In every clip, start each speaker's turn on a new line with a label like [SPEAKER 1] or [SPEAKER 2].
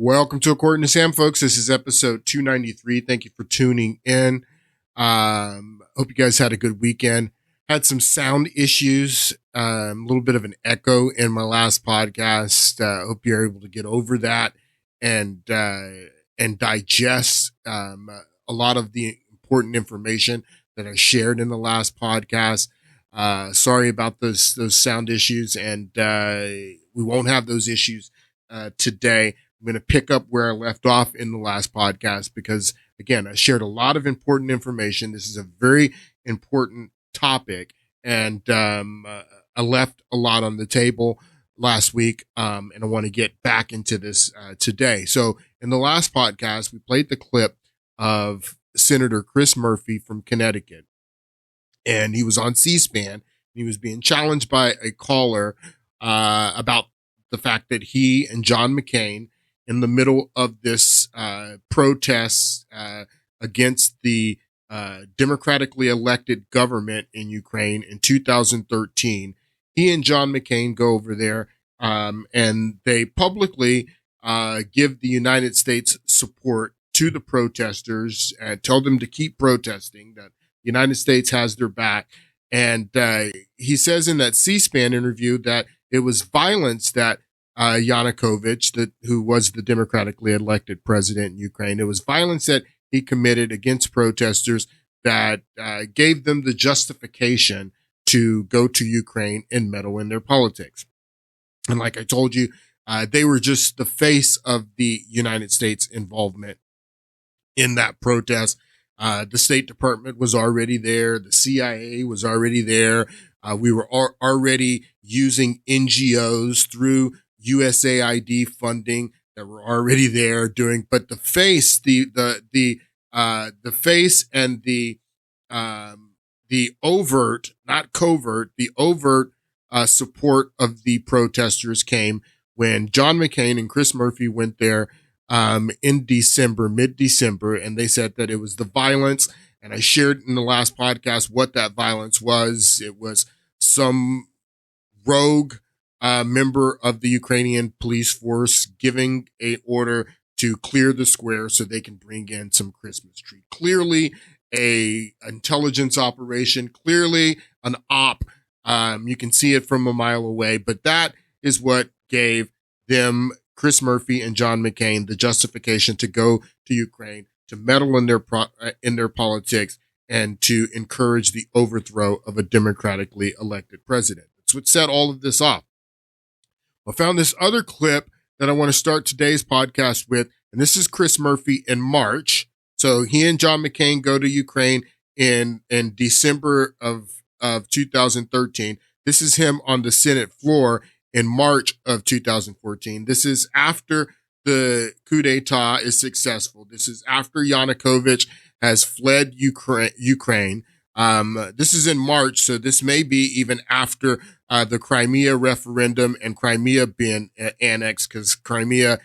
[SPEAKER 1] Welcome to According to Sam, folks. This is episode 293. Thank you for tuning in. Hope you guys had a good weekend. Had some sound issues, a little bit of an echo in my last podcast. Hope you're able to get over that and digest a lot of the important information that I shared in the last podcast. Sorry about those sound issues, and we won't have those issues today. I'm going to pick up where I left off in the last podcast because, again, I shared a lot of important information. This is a very important topic, and I left a lot on the table last week, and I want to get back into this today. So in the last podcast, we played the clip of Senator Chris Murphy from Connecticut, and he was on C-SPAN. He was being challenged by a caller about the fact that he and John McCain, in the middle of this protest against the democratically elected government in Ukraine in 2013, he and John McCain go over there and they publicly give the United States support to the protesters and tell them to keep protesting, that the United States has their back. And he says in that C-SPAN interview that it was violence that Yanukovych, who was the democratically elected president in Ukraine, it was violence that he committed against protesters that gave them the justification to go to Ukraine and meddle in their politics. And like I told you, they were just the face of the United States involvement in that protest. The State Department was already there. The CIA was already there. We were already using NGOs through USAID funding that were already there doing, but the face, the face and the overt, not covert, the overt support of the protesters came when John McCain and Chris Murphy went there in December, mid-December, and they said that it was the violence. And I shared in the last podcast what that violence was. It was some rogue member of the Ukrainian police force giving an order to clear the square so they can bring in some Christmas tree. Clearly a intelligence operation, clearly an op. You can see it from a mile away, but that is what gave them, Chris Murphy and John McCain, the justification to go to Ukraine, to meddle in their politics, and to encourage the overthrow of a democratically elected president. That's what set all of this off. I found this other clip that I want to start today's podcast with, and this is Chris Murphy in March. So he and John McCain go to Ukraine in December of 2013. This is him on the Senate floor in March of 2014. This is after the coup d'etat is successful. This is after Yanukovych has fled Ukraine. This is in March, so this may be even after the Crimea referendum and Crimea being annexed, because Crimea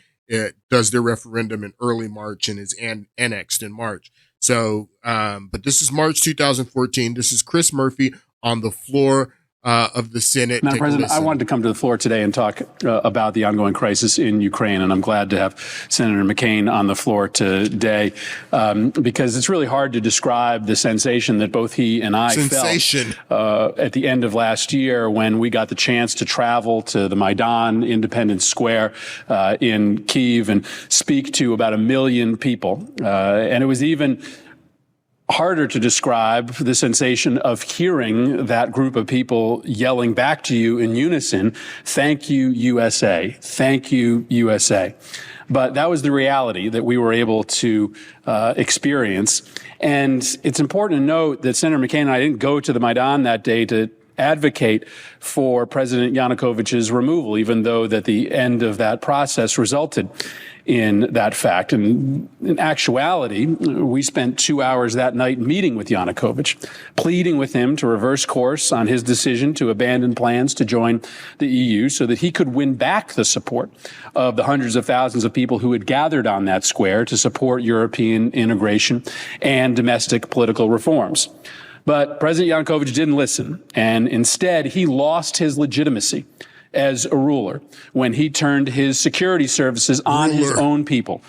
[SPEAKER 1] does their referendum in early March and is annexed in March. So, but this is March 2014. This is Chris Murphy on the floor of the Senate.
[SPEAKER 2] Madam President, I wanted to come to the floor today and talk about the ongoing crisis in Ukraine, and I'm glad to have Senator McCain on the floor today because it's really hard to describe the sensation that both he and I felt at the end of last year when we got the chance to travel to the Maidan, Independence Square in Kyiv, and speak to about 1 million people. And it was even harder to describe the sensation of hearing that group of people yelling back to you in unison, "Thank you, USA. Thank you, USA." But that was the reality that we were able to experience. And it's important to note that Senator McCain and I didn't go to the Maidan that day to advocate for President Yanukovych's removal, even though that the end of that process resulted in that fact. And in actuality, we spent 2 hours that night meeting with Yanukovych, pleading with him to reverse course on his decision to abandon plans to join the EU so that he could win back the support of the hundreds of thousands of people who had gathered on that square to support European integration and domestic political reforms. But President Yanukovych didn't listen, and instead he lost his legitimacy as a ruler when he turned his security services on his own people.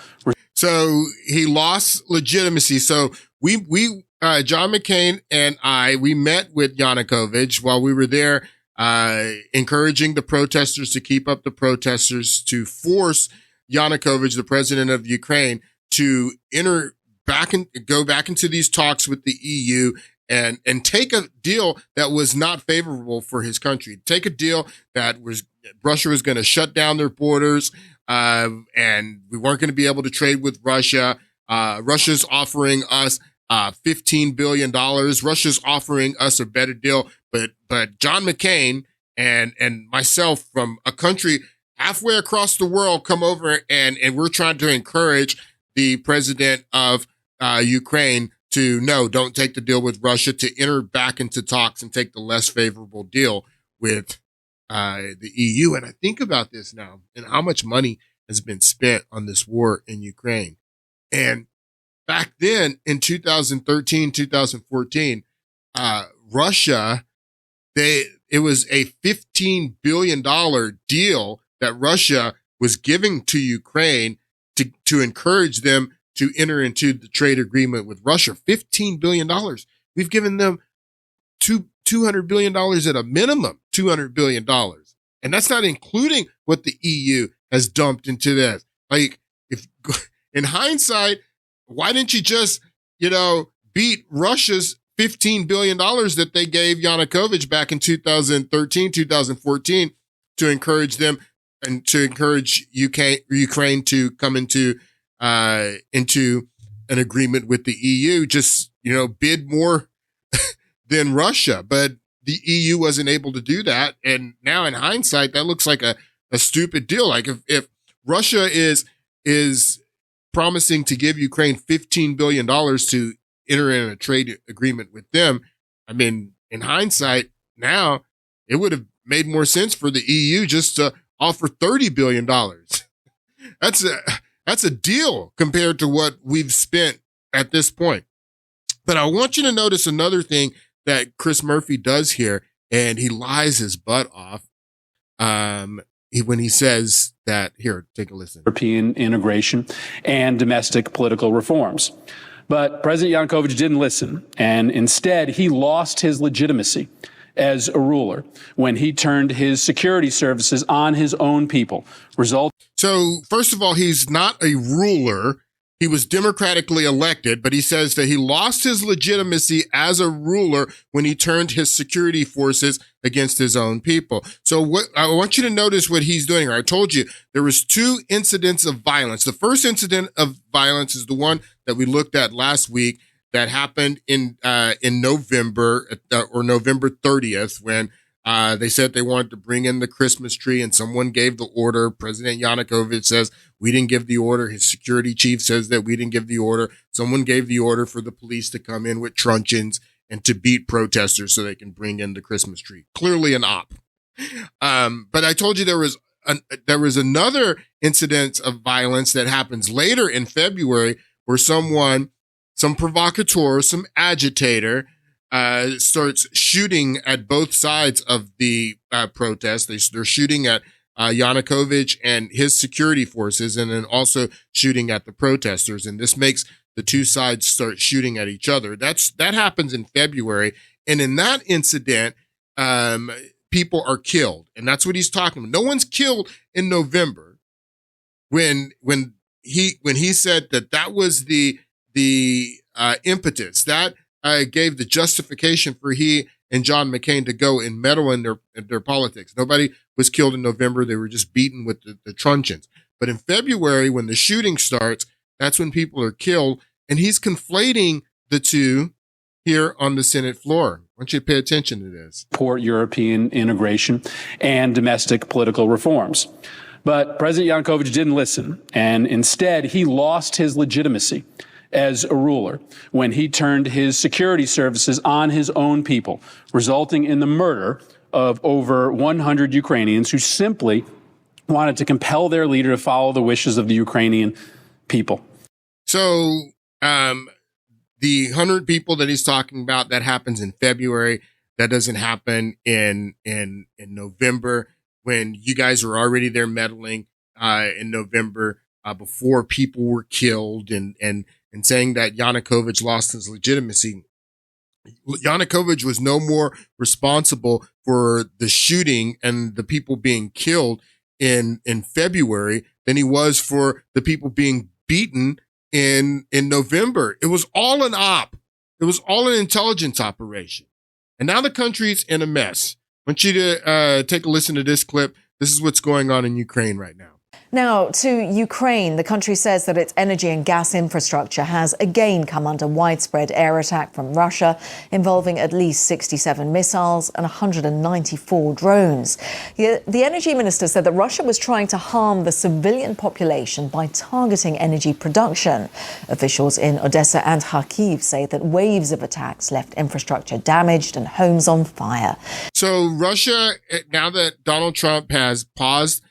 [SPEAKER 1] So he lost legitimacy. So John McCain and we met with Yanukovych while we were there, encouraging the protesters to keep up the protesters, to force Yanukovych, the president of Ukraine, to go back into these talks with the EU and take a deal that was not favorable for his country. Take a deal that Russia was going to shut down their borders, and we weren't going to be able to trade with Russia. Russia's offering us $15 billion. Russia's offering us a better deal. But John McCain and myself from a country halfway across the world come over and we're trying to encourage the president of Ukraine to don't take the deal with Russia, to enter back into talks and take the less favorable deal with the EU. And I think about this now and how much money has been spent on this war in Ukraine. And back then in 2013, 2014, Russia, it was a $15 billion deal that Russia was giving to Ukraine to encourage them to enter into the trade agreement with Russia. $15 billion. We've given them $200 billion at a minimum, $200 billion. And that's not including what the EU has dumped into this. Like, if in hindsight, why didn't you just, beat Russia's $15 billion that they gave Yanukovych back in 2013, 2014 to encourage them and to encourage Ukraine to come into an agreement with the EU, just, bid more than Russia. But the EU wasn't able to do that. And now in hindsight, that looks like a stupid deal. Like if Russia is promising to give Ukraine $15 billion to enter in a trade agreement with them, I mean, in hindsight, now it would have made more sense for the EU just to offer $30 billion. That's a deal compared to what we've spent at this point. But I want you to notice another thing that Chris Murphy does here, and he lies his butt off when he says that, here, take a listen.
[SPEAKER 2] European integration and domestic political reforms. But President Yanukovych didn't listen, and instead he lost his legitimacy as a ruler when he turned his security services on his own people.
[SPEAKER 1] So, first of all, he's not a ruler. He was democratically elected, but he says that he lost his legitimacy as a ruler when he turned his security forces against his own people. So what I want you to notice what he's doing. I told you there was 2 incidents of violence. The first incident of violence is the one that we looked at last week that happened in November or November 30th when they said they wanted to bring in the Christmas tree and someone gave the order. President Yanukovych says, we didn't give the order. His security chief says that we didn't give the order. Someone gave the order for the police to come in with truncheons and to beat protesters so they can bring in the Christmas tree. Clearly an op. But I told you there was another incident of violence that happens later in February where some provocateur, some agitator, starts shooting at both sides of the protest. They're shooting at Yanukovych and his security forces, and then also shooting at the protesters. And this makes the two sides start shooting at each other. That happens in February, and in that incident, people are killed, and that's what he's talking about. No one's killed in November when he said that was the impetus that gave the justification for he and John McCain to go and meddle in their politics. Nobody was killed in November. They were just beaten with the truncheons. But in February, when the shooting starts, that's when people are killed. And he's conflating the two here on the Senate floor. I want you to pay attention to this.
[SPEAKER 2] Support European integration and domestic political reforms. But President Yanukovych didn't listen, and instead he lost his legitimacy as a ruler when he turned his security services on his own people, resulting in the murder of over 100 Ukrainians who simply wanted to compel their leader to follow the wishes of the Ukrainian people.
[SPEAKER 1] So the 100 people that he's talking about, that happens in February. That doesn't happen in November. when you guys were already there meddling in November before people were killed and saying that Yanukovych lost his legitimacy. Yanukovych was no more responsible for the shooting and the people being killed in February than he was for the people being beaten in November. It was all an op. It was all an intelligence operation. And now the country's in a mess. I want you to take a listen to this clip. This is what's going on in Ukraine right now.
[SPEAKER 3] Now, to Ukraine, the country says that its energy and gas infrastructure has again come under widespread air attack from Russia, involving at least 67 missiles and 194 drones. The energy minister said that Russia was trying to harm the civilian population by targeting energy production. Officials in Odessa and Kharkiv say that waves of attacks left infrastructure damaged and homes on fire.
[SPEAKER 1] So Russia, now that Donald Trump has paused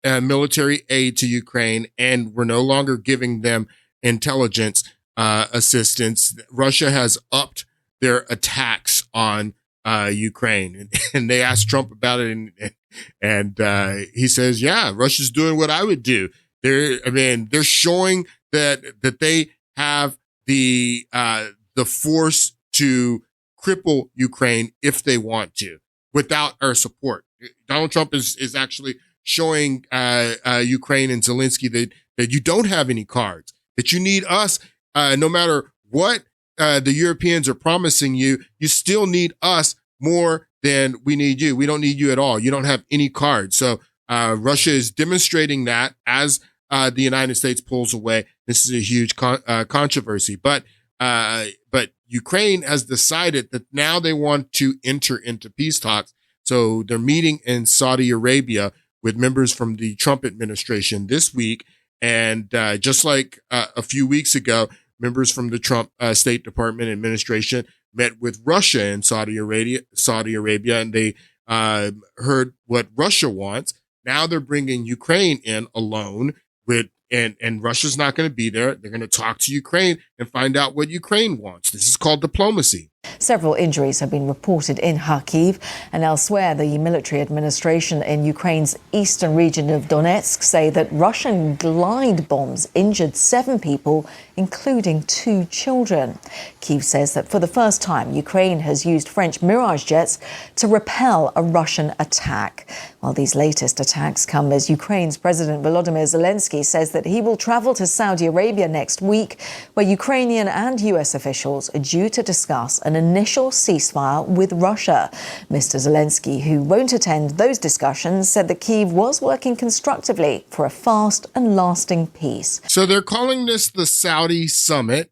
[SPEAKER 1] military aid to Ukraine, and we're no longer giving them intelligence assistance, Russia has upped their attacks on Ukraine, and they asked Trump about it, and he says, "Yeah, Russia's doing what I would do." They're showing that they have the force to cripple Ukraine if they want to, without our support. Donald Trump is actually showing Ukraine and Zelensky that you don't have any cards, that you need us. No matter what the Europeans are promising you, you still need us more than we need you. We don't need you at all. You don't have any cards. So Russia is demonstrating that as the United States pulls away. This is a huge controversy. But Ukraine has decided that now they want to enter into peace talks. So they're meeting in Saudi Arabia with members from the Trump administration this week. And just like a few weeks ago, members from the Trump State Department administration met with Russia in Saudi Arabia, and they heard what Russia wants. Now they're bringing Ukraine in alone and Russia's not going to be there. They're going to talk to Ukraine and find out what Ukraine wants. This is called diplomacy.
[SPEAKER 3] Several injuries have been reported in Kharkiv and elsewhere. The military administration in Ukraine's eastern region of Donetsk say that Russian glide bombs injured 7 people, including 2 children. Kyiv says that for the first time, Ukraine has used French Mirage jets to repel a Russian attack. While these latest attacks come as Ukraine's President Volodymyr Zelensky says that he will travel to Saudi Arabia next week, where Ukrainian and US officials are due to discuss an initial ceasefire with Russia. Mr. Zelensky, who won't attend those discussions, said that Kyiv was working constructively for a fast and lasting peace.
[SPEAKER 1] So they're calling this the Saudi summit.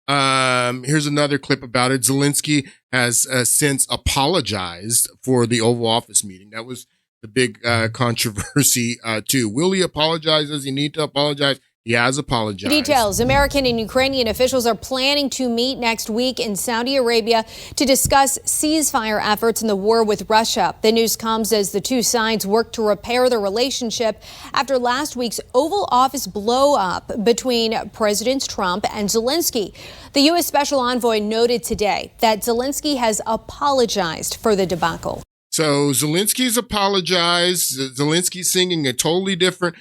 [SPEAKER 1] Here's another clip about it. Zelensky has since apologized for the Oval Office meeting. That was the big controversy too. Will he apologize? Does he need to apologize? He has apologized.
[SPEAKER 4] Details. American and Ukrainian officials are planning to meet next week in Saudi Arabia to discuss ceasefire efforts in the war with Russia. The news comes as the two sides work to repair their relationship after last week's Oval Office blow-up between Presidents Trump and Zelensky. The U.S. Special Envoy noted today that Zelensky has apologized for the debacle.
[SPEAKER 1] So Zelensky's apologized. Zelensky's singing a totally different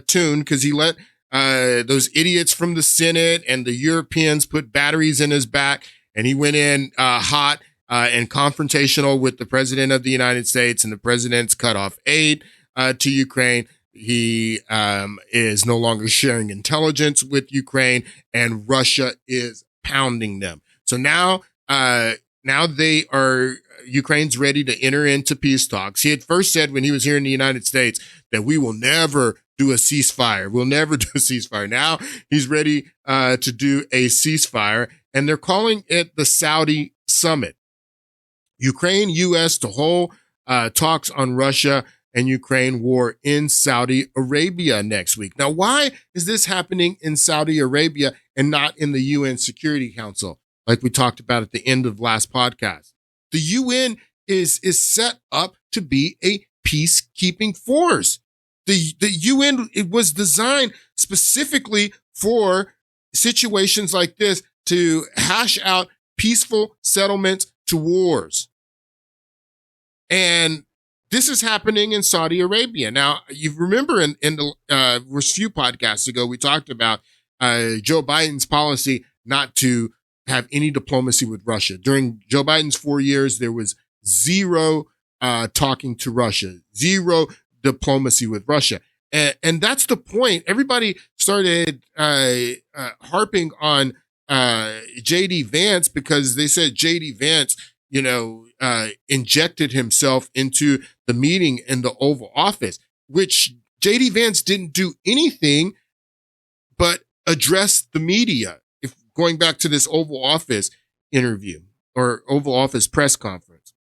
[SPEAKER 1] tune because he let those idiots from the Senate and the Europeans put batteries in his back, and he went in hot and confrontational with the president of the United States, and the president's cut off aid to Ukraine. He is no longer sharing intelligence with Ukraine, and Russia is pounding them. So now they are, Ukraine's ready to enter into peace talks. He had first said when he was here in the United States that we will never do a ceasefire. We'll never do a ceasefire. Now he's ready to do a ceasefire, and they're calling it the Saudi summit. Ukraine, U.S. to hold talks on Russia and Ukraine war in Saudi Arabia next week. Now, why is this happening in Saudi Arabia and not in the UN Security Council, like we talked about at the end of last podcast? The UN is set up to be a peacekeeping force. The UN, it was designed specifically for situations like this, to hash out peaceful settlements to wars. And This is happening in Saudi Arabia. Now, you remember in the was a few podcasts ago, we talked about Joe Biden's policy not to have any diplomacy with Russia. During Joe Biden's 4 years, there was zero talking to Russia, zero diplomacy with Russia. And that's the point. Everybody started harping on J.D. Vance because they said J.D. Vance, injected himself into the meeting in the Oval Office, which J.D. Vance didn't do anything but address the media. If going back to this Oval Office interview or Oval Office press conference,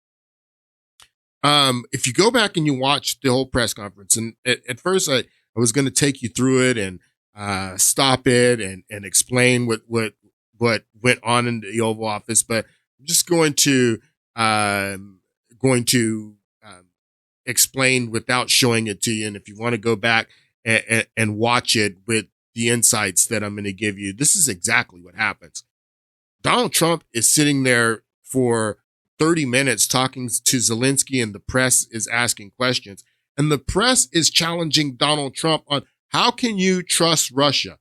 [SPEAKER 1] if you go back and you watch the whole press conference, and at first I was going to take you through it and stop it and explain what went on in the Oval Office, but I'm just going to explain without showing it to you. And if you want to go back and watch it with the insights that I'm going to give you, this is exactly what happens. Donald Trump is sitting there for 30 minutes talking to Zelensky, and the press is asking questions. And the press is challenging Donald Trump on how can you trust Russia?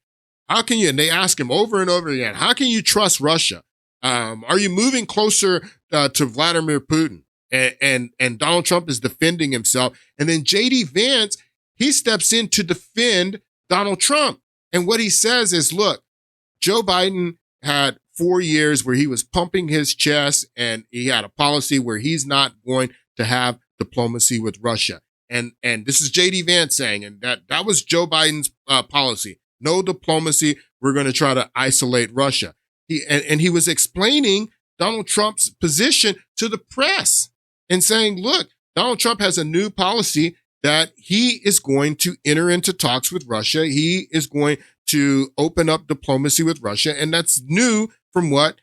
[SPEAKER 1] How can you? And they ask him over and over again, how can you trust Russia? Are you moving closer to Vladimir Putin? And Donald Trump is defending himself. And then J.D. Vance, he steps in to defend Donald Trump. And what he says is, look, Joe Biden had 4 years where he was pumping his chest, and he had a policy where he's not going to have diplomacy with Russia. And this is J.D. Vance saying, and that was Joe Biden's policy. No diplomacy. We're going to try to isolate Russia. He was explaining Donald Trump's position to the press and saying, look, Donald Trump has a new policy that he is going to enter into talks with Russia. He is going to open up diplomacy with Russia. And that's new from what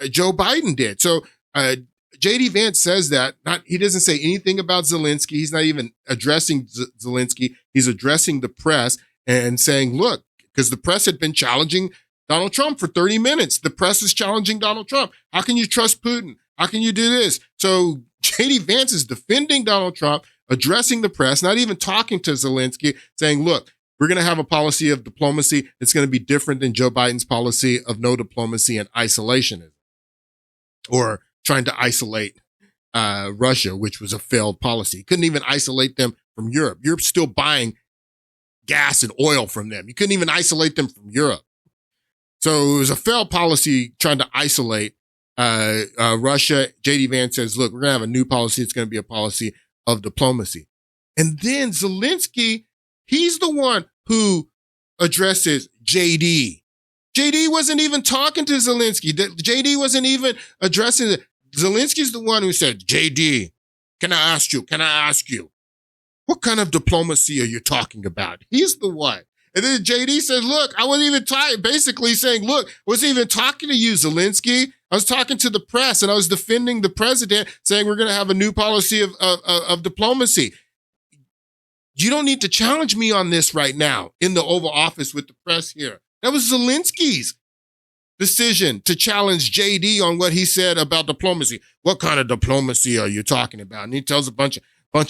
[SPEAKER 1] Joe Biden did. So J.D. Vance says that he doesn't say anything about Zelensky. He's not even addressing Zelensky. He's addressing the press and saying, look, because the press had been challenging Donald Trump for 30 minutes. The press is challenging Donald Trump. How can you trust Putin? How can you do this? So J.D. Vance is defending Donald Trump, addressing the press, not even talking to Zelensky, saying, look, we're going to have a policy of diplomacy. It's going to be different than Joe Biden's policy of no diplomacy and isolationism, or trying to isolate Russia, which was a failed policy. He couldn't even isolate them from Europe. Europe's still buying gas and oil from them. You couldn't even isolate them from Europe. So it was a failed policy trying to isolate Russia. J.D. Vance says, look, we're going to have a new policy. It's going to be a policy of diplomacy. And then Zelensky, he's the one who addresses J.D. J.D. wasn't even talking to Zelensky. J.D. wasn't even addressing it. Zelensky's the one who said, J.D., can I ask you, what kind of diplomacy are you talking about? He's the one. And then J.D. said, look, I wasn't even basically saying, look, I wasn't even talking to you, Zelensky. I was talking to the press, and I was defending the president, saying we're going to have a new policy of diplomacy. You don't need to challenge me on this right now in the Oval Office with the press here. That was Zelensky's decision to challenge J.D. on what he said about diplomacy. What kind of diplomacy are you talking about? And he tells a bunch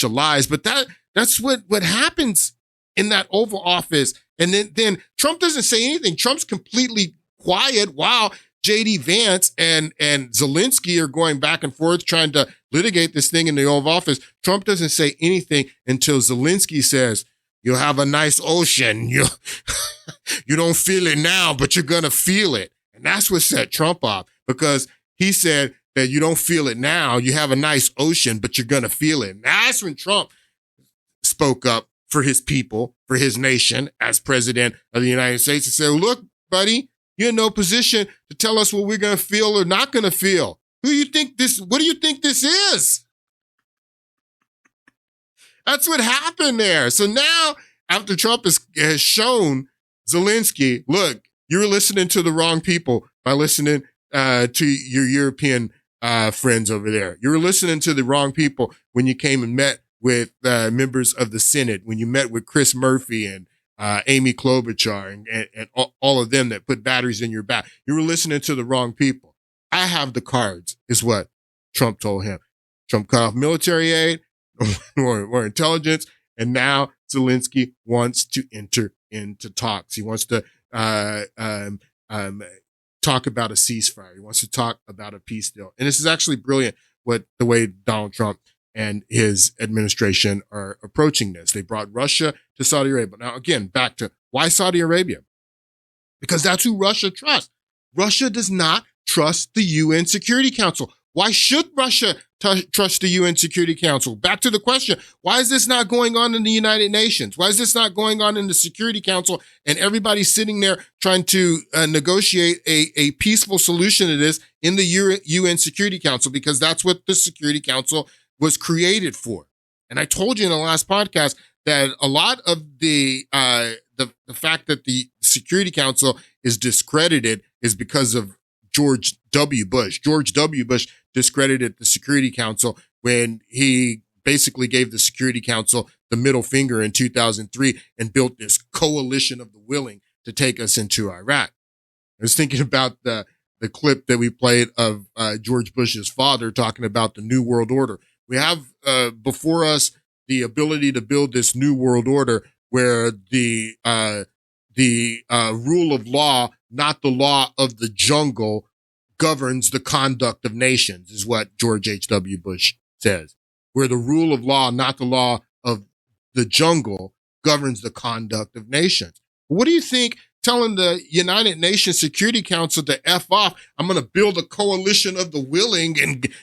[SPEAKER 1] of lies. But that's what happens in that Oval Office. And then Trump doesn't say anything. Trump's completely quiet while J.D. Vance and Zelensky are going back and forth trying to litigate this thing in the Oval Office. Trump doesn't say anything until Zelensky says, you'll have a nice ocean. You don't feel it now, but you're going to feel it. And that's what set Trump off, because he said that you don't feel it now. You have a nice ocean, but you're going to feel it. And that's when Trump spoke up for his people, for his nation as president of the United States, and said, look, buddy, you're in no position to tell us what we're going to feel or not going to feel. What do you think this is? That's what happened there. So now, after Trump has shown Zelensky, look, you're listening to the wrong people by listening to your European friends over there. You were listening to the wrong people when you came and met with members of the Senate, when you met with Chris Murphy and Amy Klobuchar and all of them that put batteries in your back. You were listening to the wrong people. I have the cards, is what Trump told him. Trump cut off military aid, more intelligence. And now Zelensky wants to enter into talks. He wants to talk about a ceasefire. He wants to talk about a peace deal. And this is actually brilliant the way Donald Trump and his administration are approaching this. They brought Russia to Saudi Arabia. Now, again, back to why Saudi Arabia? Because that's who Russia trusts. Russia does not trust the UN Security Council. Why should Russia trust the UN Security Council? Back to the question, why is this not going on in the United Nations? Why is this not going on in the Security Council and everybody's sitting there trying to negotiate a peaceful solution to this in the UN Security Council? Because that's what the Security Council was created for. And I told you in the last podcast that a lot of the fact that the Security Council is discredited is because of George W. Bush. George W. Bush discredited the Security Council when he basically gave the Security Council the middle finger in 2003 and built this coalition of the willing to take us into Iraq. I was thinking about the clip that we played of George Bush's father talking about the New World Order. We have before us the ability to build this New World Order where the rule of law, not the law of the jungle, governs the conduct of nations, is what George H.W. Bush says. Where the rule of law, not the law of the jungle, governs the conduct of nations. What do you think telling the United Nations Security Council to F off? I'm going to build a coalition of the willing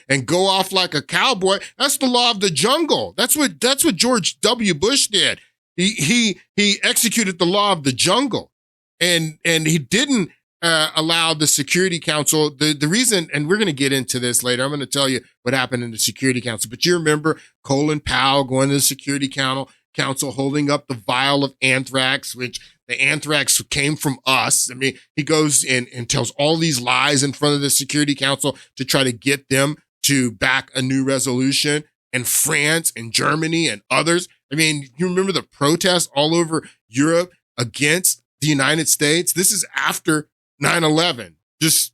[SPEAKER 1] and go off like a cowboy. That's the law of the jungle. That's what George W. Bush did. He executed the law of the jungle, and he didn't allow the Security Council. The reason, and we're going to get into this later. I'm going to tell you what happened in the Security Council. But you remember Colin Powell going to the Security Council, holding up the vial of anthrax, which the anthrax came from us. I mean, he goes in and tells all these lies in front of the Security Council to try to get them to back a new resolution. And France and Germany and others. I mean, you remember the protests all over Europe against the United States? This is after 9/11. Less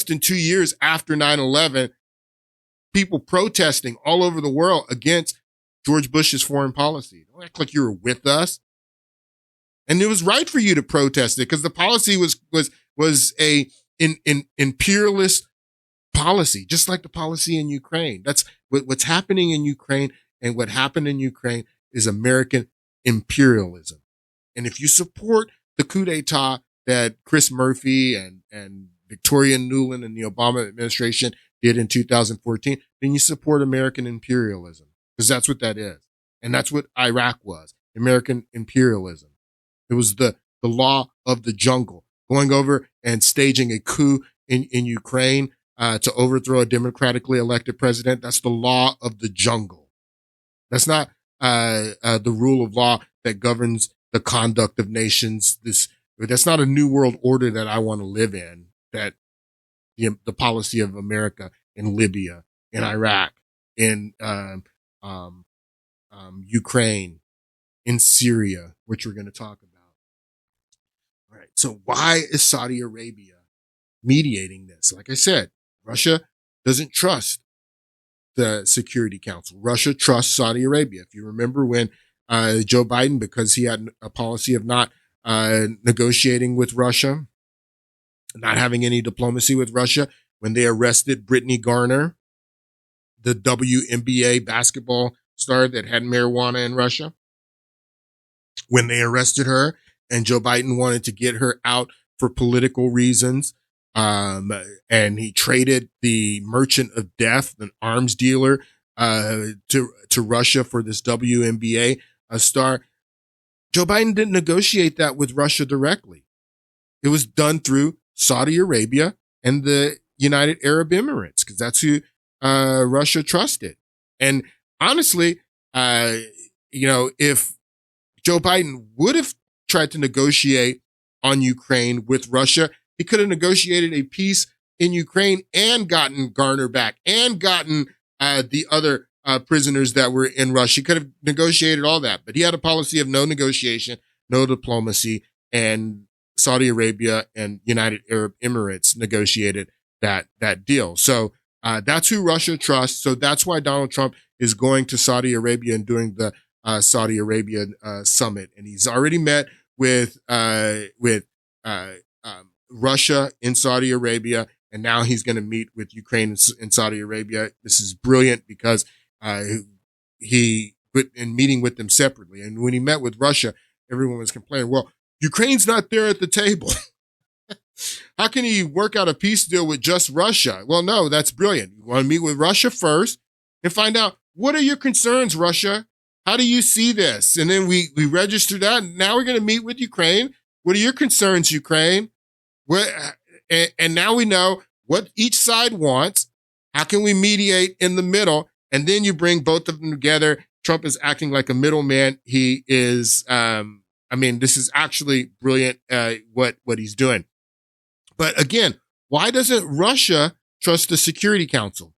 [SPEAKER 1] than 2 years after 9/11, people protesting all over the world against George Bush's foreign policy. Don't act like you were with us. And it was right for you to protest it because the policy was a imperialist policy, just like the policy in Ukraine. That's what's happening in Ukraine, and what happened in Ukraine is American imperialism. And if you support the coup d'etat that Chris Murphy and Victoria Nuland and the Obama administration did in 2014, then you support American imperialism, because that's what that is. And that's what Iraq was, American imperialism. It was the law of the jungle, going over and staging a coup in Ukraine to overthrow a democratically elected president. That's the law of the jungle. That's not the rule of law that governs the conduct of nations. That's not a new world order that I want to live in. That the policy of America in Libya, in Iraq, in Ukraine, in Syria, which we're going to talk about. All right. So why is Saudi Arabia mediating this? Like I said, Russia doesn't trust the Security Council. Russia trusts Saudi Arabia. If you remember when Joe Biden, because he had a policy of not negotiating with Russia, not having any diplomacy with Russia, when they arrested Brittany Garner, the WNBA basketball star that had marijuana in Russia, when they arrested her and Joe Biden wanted to get her out for political reasons, and he traded the merchant of death, an arms dealer, to Russia for this WNBA star. Joe Biden didn't negotiate that with Russia directly. It was done through Saudi Arabia and the United Arab Emirates, because that's who Russia trusted. And honestly, if Joe Biden would have tried to negotiate on Ukraine with Russia, he could have negotiated a peace in Ukraine and gotten Garner back and gotten the other prisoners that were in Russia. He could have negotiated all that, but he had a policy of no negotiation, no diplomacy, and Saudi Arabia and United Arab Emirates negotiated that deal. So That's who Russia trusts. So that's why Donald Trump is going to Saudi Arabia and doing the Saudi Arabia summit. And he's already met with Russia in Saudi Arabia, and now he's going to meet with Ukraine in Saudi Arabia. This is brilliant because he put in meeting with them separately. And when he met with Russia, everyone was complaining, well, Ukraine's not there at the table. How can he work out a peace deal with just Russia? Well, no, that's brilliant. You want to meet with Russia first and find out, what are your concerns, Russia? How do you see this? And then we register that. And now we're going to meet with Ukraine. What are your concerns, Ukraine? And now we know what each side wants. How can we mediate in the middle? And then you bring both of them together. Trump is acting like a middleman. He is, this is actually brilliant, what he's doing. But again, why doesn't Russia trust the Security Council?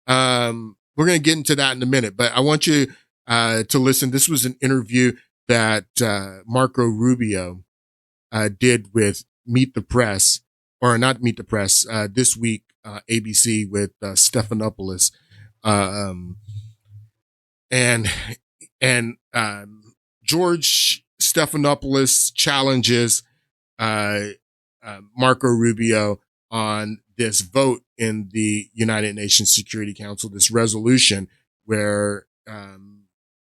[SPEAKER 1] We're going to get into that in a minute, but I want you to listen. This was an interview that Marco Rubio did with Meet the Press, or not Meet the Press, this week, ABC with Stephanopoulos. And George Stephanopoulos challenges Marco Rubio on this vote in the United Nations Security Council, this resolution where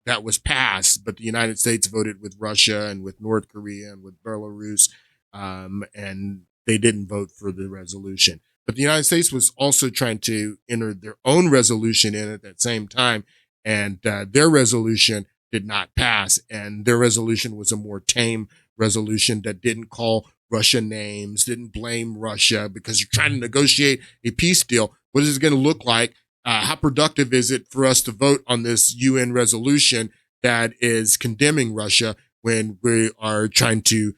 [SPEAKER 1] that was passed, but the United States voted with Russia and with North Korea and with Belarus, and they didn't vote for the resolution. But the United States was also trying to enter their own resolution in at that same time, and their resolution did not pass, and their resolution was a more tame resolution that didn't call Russia names, didn't blame Russia, because you're trying to negotiate a peace deal. What is it going to look like? How productive is it for us to vote on this UN resolution that is condemning Russia when we are trying to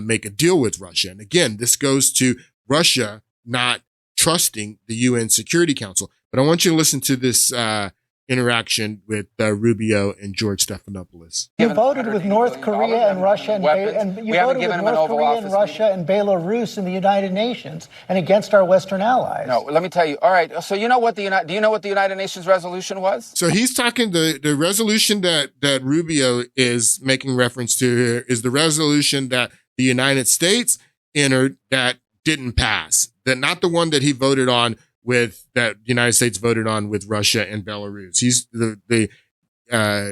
[SPEAKER 1] make a deal with Russia? And again, this goes to Russia not trusting the UN Security Council. But I want you to listen to this interaction with Rubio and George Stephanopoulos.
[SPEAKER 5] You voted with North Korea and Russia and you voted with North Korea and Russia and Belarus in the United Nations and against our Western allies.
[SPEAKER 6] No, let me tell you. All right. So do you know what the United Nations resolution was?
[SPEAKER 1] So he's talking the resolution that Rubio is making reference to here is the resolution that the United States entered that didn't pass. That not the one that he voted on with that the United States voted on with Russia and Belarus. He's the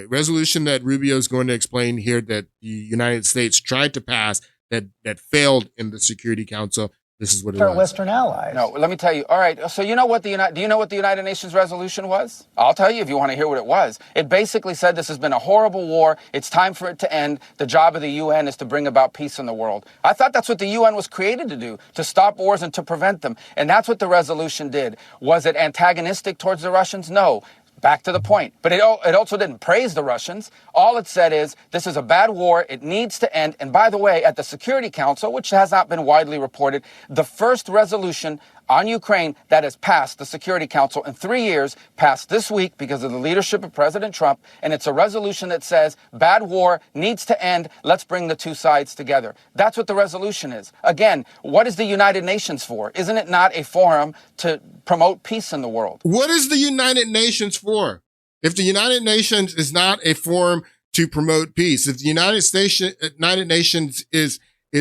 [SPEAKER 1] resolution that Rubio is going to explain here that the United States tried to pass that failed in the Security Council. This is what it was.
[SPEAKER 5] Our Western allies.
[SPEAKER 6] No, let me tell you. All right. So do you know what the United Nations resolution was? I'll tell you if you want to hear what it was. It basically said this has been a horrible war. It's time for it to end. The job of the UN is to bring about peace in the world. I thought that's what the UN was created to do, to stop wars and to prevent them. And that's what the resolution did. Was it antagonistic towards the Russians? No. Back to the point. But it also didn't praise the Russians. All it said is, this is a bad war. It needs to end. And by the way, at the Security Council, which has not been widely reported, the first resolution on Ukraine that has passed the Security Council in 3 years, passed this week because of the leadership of President Trump. And it's a resolution that says, bad war needs to end. Let's bring the two sides together. That's what the resolution is. Again, what is the United Nations for? Isn't it not a forum to promote peace in the world?
[SPEAKER 1] What is the United Nations for? If the United Nations is not a forum to promote peace, if the United Nations is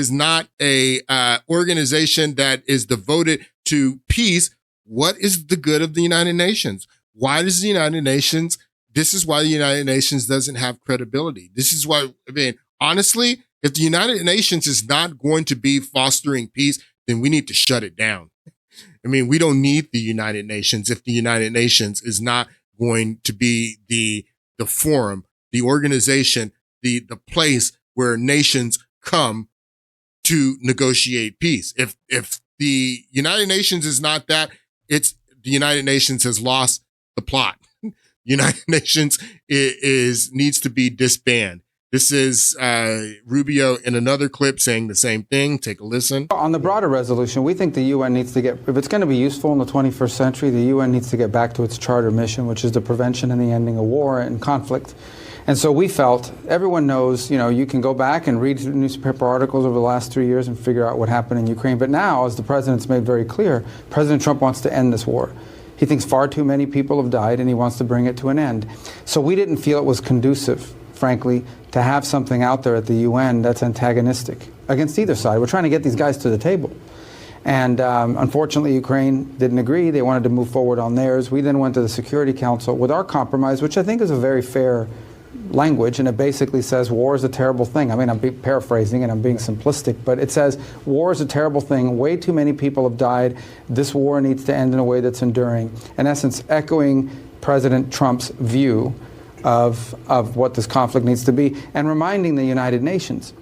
[SPEAKER 1] not a organization that is devoted to peace, what is the good of the United Nations? Why does the United Nations? This is why the United Nations doesn't have credibility. This is why, honestly, if the United Nations is not going to be fostering peace, then we need to shut it down. We don't need the United Nations if the United Nations is not going to be the forum, the organization, the place where nations come to negotiate peace. If the United Nations is not that, the United Nations has lost the plot. United Nations needs to be disbanded. This is Rubio in another clip saying the same thing. Take a listen.
[SPEAKER 7] On the broader resolution, we think the UN needs to if it's going to be useful in the 21st century, the UN needs to get back to its charter mission, which is the prevention and the ending of war and conflict. And so we felt, everyone knows, you can go back and read newspaper articles over the last 3 years and figure out what happened in Ukraine. But now, as the president's made very clear, President Trump wants to end this war. He thinks far too many people have died, and he wants to bring it to an end. So we didn't feel it was conducive, frankly, to have something out there at the UN that's antagonistic against either side. We're trying to get these guys to the table. And unfortunately, Ukraine didn't agree. They wanted to move forward on theirs. We then went to the Security Council with our compromise, which I think is a very fair language, and it basically says war is a terrible thing. I mean, I'm paraphrasing and I'm being simplistic, but it says war is a terrible thing. Way too many people have died. This war needs to end in a way that's enduring. In essence, echoing President Trump's view of what this conflict needs to be, and reminding the United Nations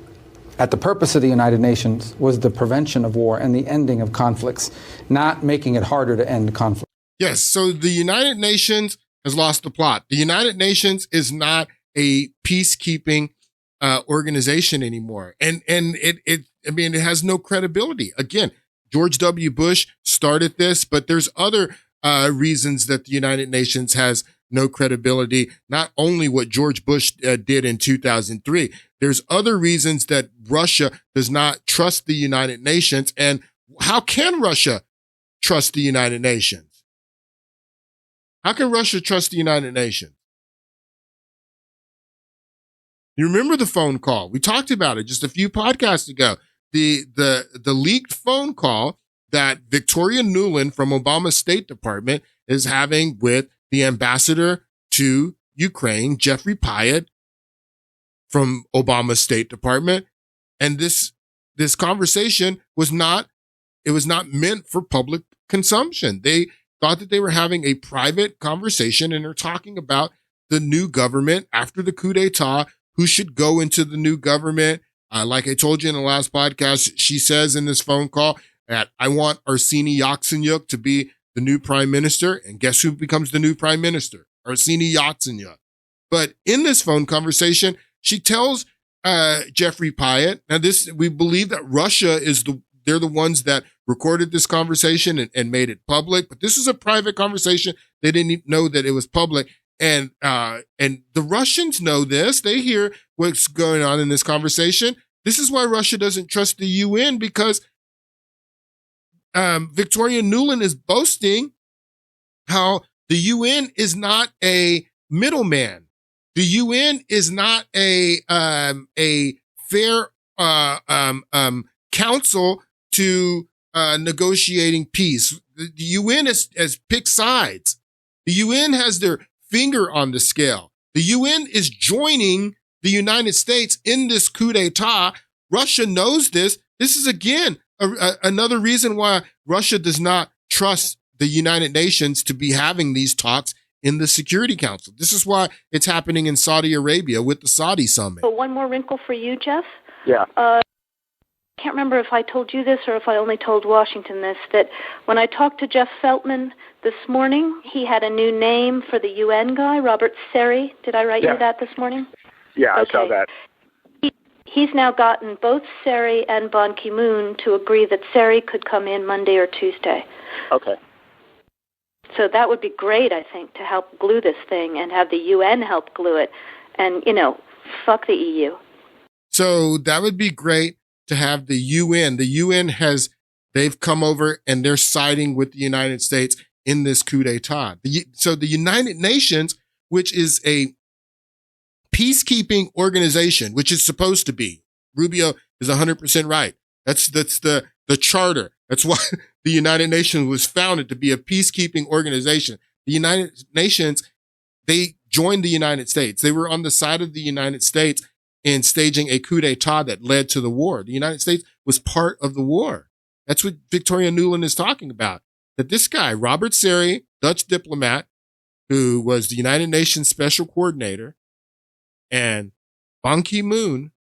[SPEAKER 7] that the purpose of the United Nations was the prevention of war and the ending of conflicts, not making it harder to end conflict.
[SPEAKER 1] Yes, so the United Nations has lost the plot. The United Nations is not a peacekeeping organization anymore. And it has no credibility. Again, George W. Bush started this, but there's other reasons that the United Nations has no credibility. Not only what George Bush did in 2003, there's other reasons that Russia does not trust the United Nations. And how can Russia trust the United Nations? How can Russia trust the United Nations? You remember the phone call? We talked about it just a few podcasts ago. The leaked phone call that Victoria Nuland from Obama's State Department is having with the ambassador to Ukraine, Jeffrey Pyatt, from Obama's State Department. And this conversation was not meant for public consumption. They thought that they were having a private conversation, and they're talking about the new government after the coup d'etat, who should go into the new government. Like I told you in the last podcast, she says in this phone call that I want Arseniy Yatsenyuk to be the new prime minister. And guess who becomes the new prime minister? Arseniy Yatsenyuk. But in this phone conversation, she tells Jeffrey Pyatt, now we believe that Russia they're the ones that recorded this conversation and made it public, but this is a private conversation. They didn't know that it was public. And the Russians know this. They hear what's going on in this conversation. This is why Russia doesn't trust the UN, because Victoria Nuland is boasting how the UN is not a middleman. The UN is not a fair council to negotiating peace. The UN has picked sides. The UN has their finger on the scale. The UN is joining the United States in this coup d'etat. Russia knows this. This is, again, another reason why Russia does not trust the United Nations to be having these talks in the Security Council. This is why it's happening in Saudi Arabia with the Saudi summit.
[SPEAKER 8] But one more wrinkle for you, Jeff.
[SPEAKER 9] Yeah.
[SPEAKER 8] I can't remember if I told you this or if I only told Washington this, that when I talked to Jeff Feltman this morning, he had a new name for the UN guy, Robert Seri. Did I write you that this morning?
[SPEAKER 9] Yeah,
[SPEAKER 8] okay.
[SPEAKER 9] I saw that.
[SPEAKER 8] He's now gotten both Seri and Ban Ki-moon to agree that Seri could come in Monday or Tuesday.
[SPEAKER 9] Okay.
[SPEAKER 8] So that would be great, I think, to help glue this thing and have the UN help glue it. And, fuck the EU.
[SPEAKER 1] So that would be great to have the UN. The UN they've come over and they're siding with the United States in this coup d'etat. So the United Nations, which is a peacekeeping organization, which is supposed to be, Rubio is 100% right. That's the charter. That's why the United Nations was founded, to be a peacekeeping organization. The United Nations, they joined the United States. They were on the side of the United States in staging a coup d'etat that led to the war. The United States was part of the war. That's what Victoria Nuland is talking about. That this guy, Robert Seri, Dutch diplomat, who was the United Nations Special Coordinator, and Ban Ki-moon,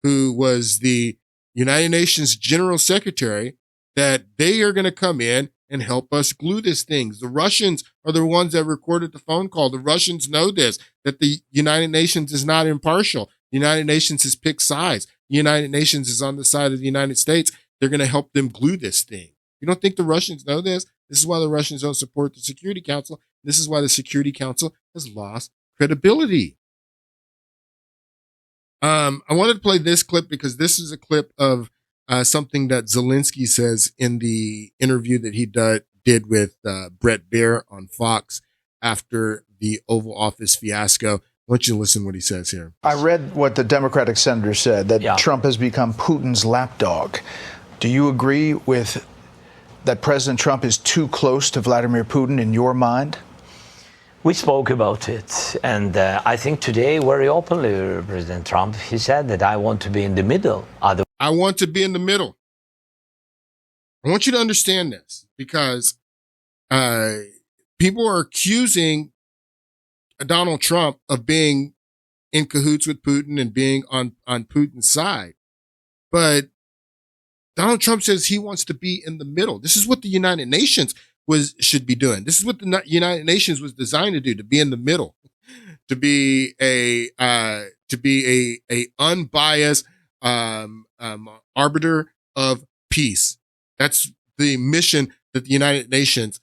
[SPEAKER 1] who was the United Nations General Secretary, that they are going to come in and help us glue this thing. The Russians are the ones that recorded the phone call. The Russians know this, that the United Nations is not impartial. The United Nations has picked sides. The United Nations is on the side of the United States. They're going to help them glue this thing. You don't think the Russians know this? This is why the Russians don't support the Security Council. This is why the Security Council has lost credibility. I wanted to play this clip because this is a clip of something that Zelensky says in the interview that he did did with Brett Baier on Fox after the Oval Office fiasco. I want you to listen to what he says here.
[SPEAKER 9] I read what the Democratic senator said, that Trump has become Putin's lapdog. Do you agree with that President Trump is too close to Vladimir Putin in your mind?
[SPEAKER 10] We spoke about it, and I think today, very openly, President Trump, he said that I want to be in the middle.
[SPEAKER 1] I want to be in the middle. I want you to understand this, because people are accusing Donald Trump of being in cahoots with Putin and being on Putin's side. But Donald Trump says he wants to be in the middle. This is what the United Nations should be doing. This is what the United Nations was designed to do, to be in the middle, to be a unbiased arbiter of peace. That's the mission that the United Nations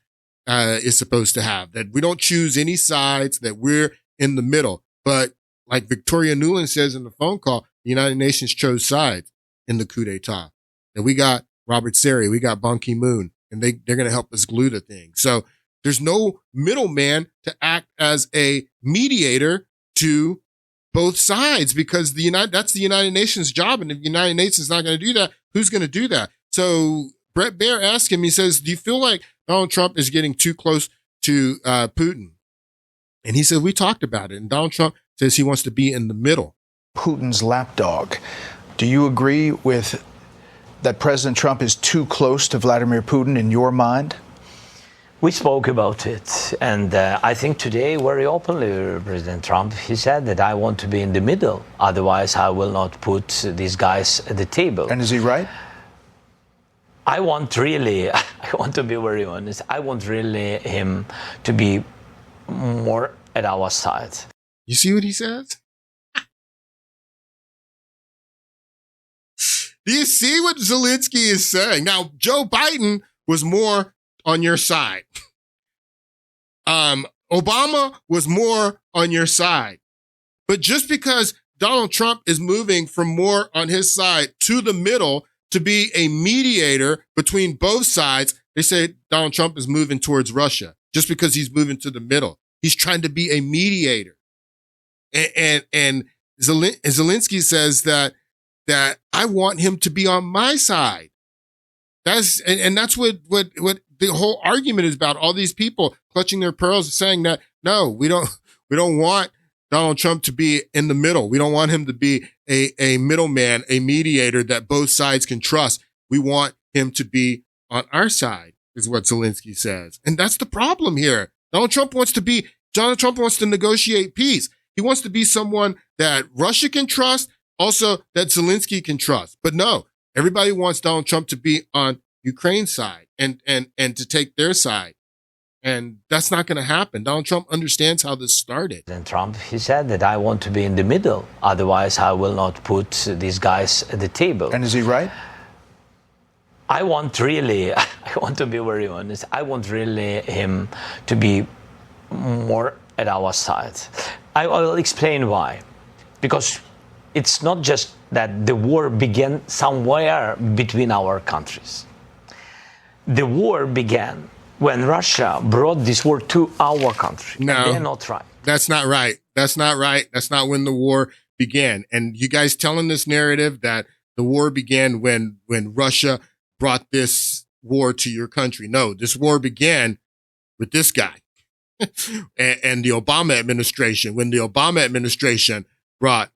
[SPEAKER 1] is supposed to have, that we don't choose any sides, that we're in the middle. But like Victoria Nuland says in the phone call, the United Nations chose sides in the coup d'etat. That we got Robert Seri, we got Ban Ki-moon, and they're going to help us glue the thing. So there's no middleman to act as a mediator to both sides, because that's the United Nations job. And if the United Nations is not going to do that, who's going to do that? So Brett Baier asked him, he says, do you feel like Donald Trump is getting too close to Putin? And he said, we talked about it. And Donald Trump says he wants to be in the middle.
[SPEAKER 9] Putin's lapdog. Do you agree with that President Trump is too close to Vladimir Putin in your mind?
[SPEAKER 10] We spoke about it, and I think today, very openly, President Trump, he said that I want to be in the middle. Otherwise, I will not put these guys at the table.
[SPEAKER 9] And is he right?
[SPEAKER 10] I want to be very honest, I want really him to be more at our side.
[SPEAKER 1] You see what he says? Do you see what Zelensky is saying? Now, Joe Biden was more on your side. Obama was more on your side. But just because Donald Trump is moving from more on his side to the middle to be a mediator between both sides, they say Donald Trump is moving towards Russia. Just because he's moving to the middle, he's trying to be a mediator. And Zelensky says that I want him to be on my side. That's what the whole argument is about. All these people clutching their pearls, saying that no, we don't want Donald Trump to be in the middle. We don't want him to be a middleman, a mediator that both sides can trust. We want him to be on our side, is what Zelensky says. And that's the problem here. Donald Trump wants to negotiate peace. He wants to be someone that Russia can trust, also that Zelensky can trust. But no, everybody wants Donald Trump to be on Ukraine's side and to take their side. And that's not going to happen. Donald Trump understands how this started.
[SPEAKER 10] And Trump, he said that I want to be in the middle. Otherwise, I will not put these guys at the table.
[SPEAKER 9] And is he right?
[SPEAKER 10] I want to be very honest, I want really him to be more at our side. I will explain why. Because it's not just that the war began somewhere between our countries. The war began when Russia brought this war to our country.
[SPEAKER 1] No,
[SPEAKER 10] they're not right.
[SPEAKER 1] That's not right. That's not right. That's not when the war began. And you guys telling this narrative that the war began when Russia brought this war to your country. No, this war began with this guy and the Obama administration. When the Obama administration brought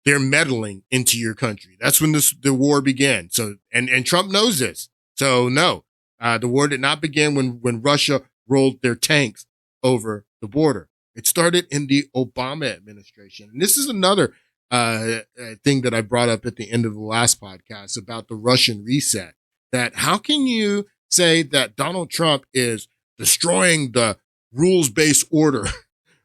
[SPEAKER 1] their meddling into your country, that's when the war began. So, and Trump knows this. So no, the war did not begin when Russia rolled their tanks over the border. It started in the Obama administration. And this is another thing that I brought up at the end of the last podcast about the Russian reset. That how can you say that Donald Trump is destroying the rules-based order,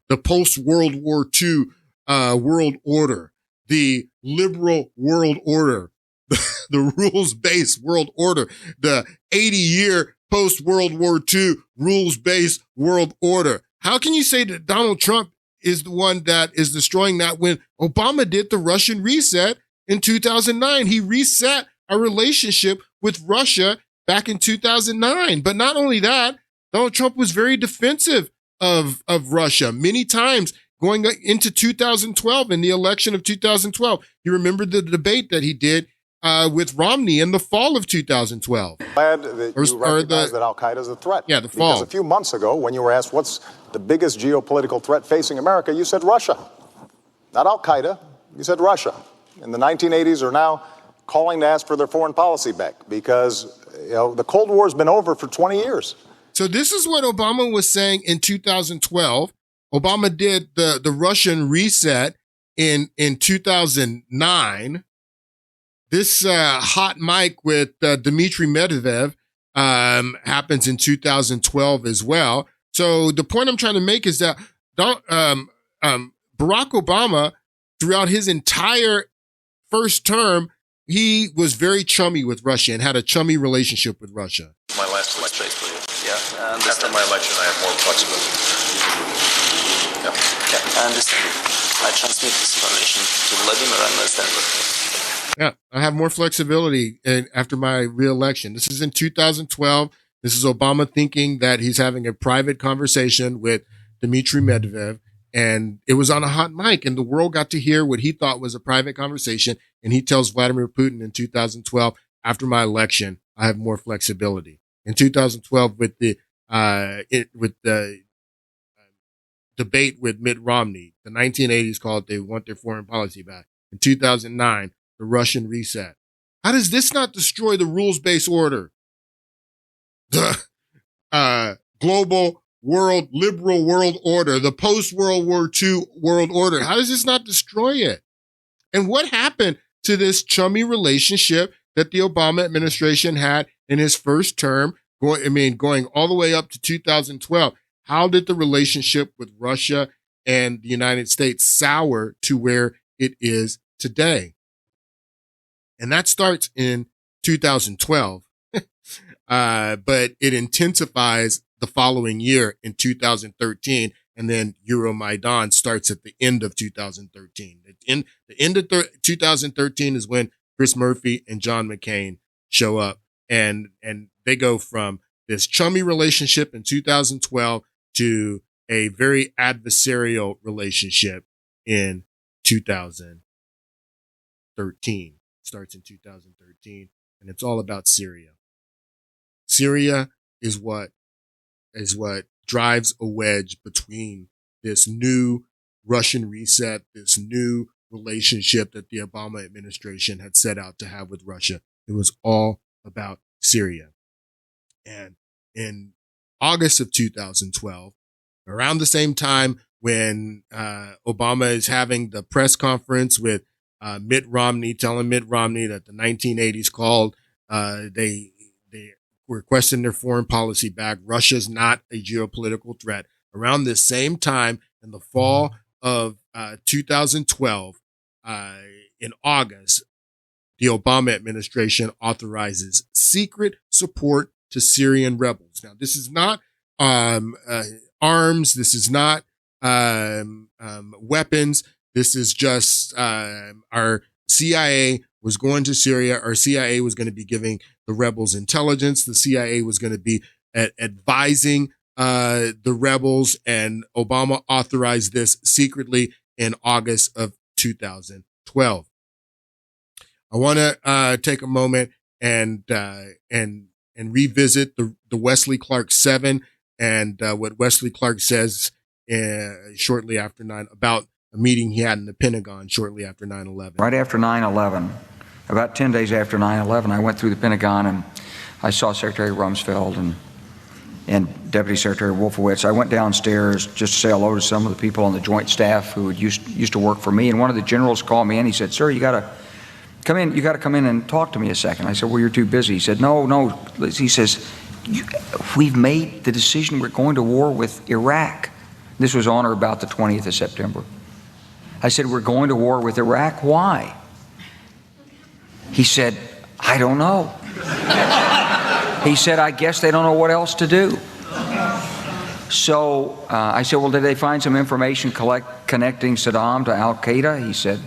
[SPEAKER 1] the post-World War II world order, the liberal world order, the rules-based world order, the 80-year post-World War II rules-based world order? How can you say that Donald Trump is the one that is destroying that when Obama did the Russian reset in 2009? He reset our relationship with Russia back in 2009. But not only that, Donald Trump was very defensive of Russia many times going into 2012 in the election of 2012. You remember the debate that he did with Romney in the fall of 2012.
[SPEAKER 11] Glad that you recognize that Al-Qaeda is a threat.
[SPEAKER 1] Yeah, the fall.
[SPEAKER 11] Because a few months ago, when you were asked what's the biggest geopolitical threat facing America, you said Russia. Not Al-Qaeda, you said Russia. In the 1980s are now calling to ask for their foreign policy back because the Cold War has been over for 20 years.
[SPEAKER 1] So this is what Obama was saying in 2012. Obama did the Russian reset in 2009. This hot mic with Dmitry Medvedev happens in 2012 as well. So the point I'm trying to make is that Barack Obama, throughout his entire first term, he was very chummy with Russia and had a chummy relationship with Russia.
[SPEAKER 12] My last election, yeah. After my election, I have more flexibility. Yeah, I understand. I transmit this information to Vladimir and understand.
[SPEAKER 1] Yeah, I have more flexibility after my reelection. This is in 2012. This is Obama thinking that he's having a private conversation with Dmitry Medvedev, and it was on a hot mic, and the world got to hear what he thought was a private conversation. And he tells Vladimir Putin in 2012, after my election, I have more flexibility. In 2012, with the debate with Mitt Romney, the 1980s called they want their foreign policy back. In 2009, the Russian reset. How does this not destroy the rules-based order? The global world, liberal world order, the post-World War II world order. How does this not destroy it? And what happened to this chummy relationship that the Obama administration had in his first term, going all the way up to 2012? How did the relationship with Russia and the United States sour to where it is today? And that starts in 2012, but it intensifies the following year in 2013. And then Euromaidan starts at the end of 2013. The end of 2013 is when Chris Murphy and John McCain show up, and they go from this chummy relationship in 2012 to a very adversarial relationship in 2013. It starts in 2013, and it's all about Syria. Syria is what drives a wedge between this new Russian reset, this new relationship that the Obama administration had set out to have with Russia. It was all about Syria. And in August of 2012, around the same time when Obama is having the press conference with Mitt Romney, telling Mitt Romney that the 1980s called, they requesting their foreign policy back. Russia's not a geopolitical threat. Around this same time, in the fall of 2012, in August, the Obama administration authorizes secret support to Syrian rebels. Now, this is not arms. This is not weapons. This is just our CIA was going to Syria. Our CIA was going to be giving the rebels intelligence. The CIA was going to be advising the rebels, and Obama authorized this secretly in August of 2012. I want to take a moment and revisit the Wesley Clark 7 and what Wesley Clark says shortly after about a meeting he had in the Pentagon shortly after 9/11.
[SPEAKER 13] Right after 9/11, about 10 days after 9/11, I went through the Pentagon and I saw Secretary Rumsfeld and Deputy Secretary Wolfowitz. I went downstairs just to say hello to some of the people on the joint staff who used to work for me. And one of the generals called me in. He said, "Sir, you got to come in. You got to come in and talk to me a second." I said, "Well, you're too busy." He said, No. He says, "We've made the decision. We're going to war with Iraq." This was on or about the 20th of September. I said, "We're going to war with Iraq. Why?" He said, "I don't know." He said, "I guess they don't know what else to do." So I said, "Well, did they find some information connecting Saddam to Al-Qaeda?" He said,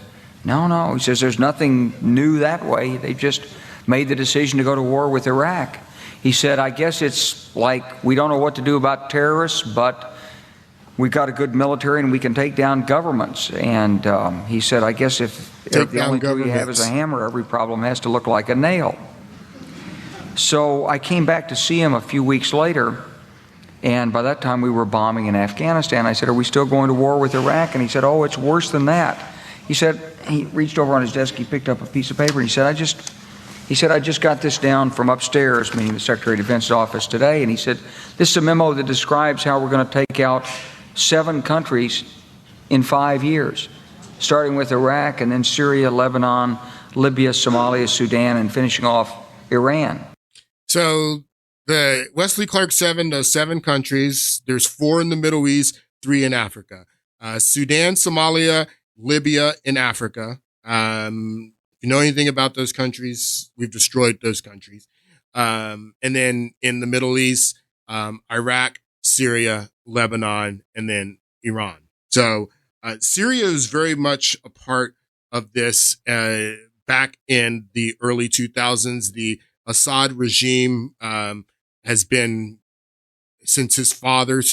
[SPEAKER 13] No. He says, "There's nothing new that way. They just made the decision to go to war with Iraq." He said, I guess it's like we don't know what to do about terrorists, but we got a good military and we can take down governments. And he said, I guess if the only tool you have is a hammer, every problem has to look like a nail. So I came back to see him a few weeks later, and by that time we were bombing in Afghanistan. I said, are we still going to war with Iraq? And he said, oh, it's worse than that. He said, he reached over on his desk, he picked up a piece of paper, and he said, I just got this down from upstairs, meaning the Secretary of Defense's office today, and he said, this is a memo that describes how we're going to take out 7 countries in 5 years, starting with Iraq and then Syria, Lebanon, Libya, Somalia, Sudan, and finishing off Iran.
[SPEAKER 1] So the Wesley Clark 7 does 7 countries. There's 4 in the Middle East, 3 in Africa. Sudan, Somalia, Libya, and Africa. If you know anything about those countries, we've destroyed those countries. And then in the Middle East, Iraq, Syria, Lebanon, and then Iran. So Syria is very much a part of this. Back in the early 2000s, the Assad regime has been, since Bashar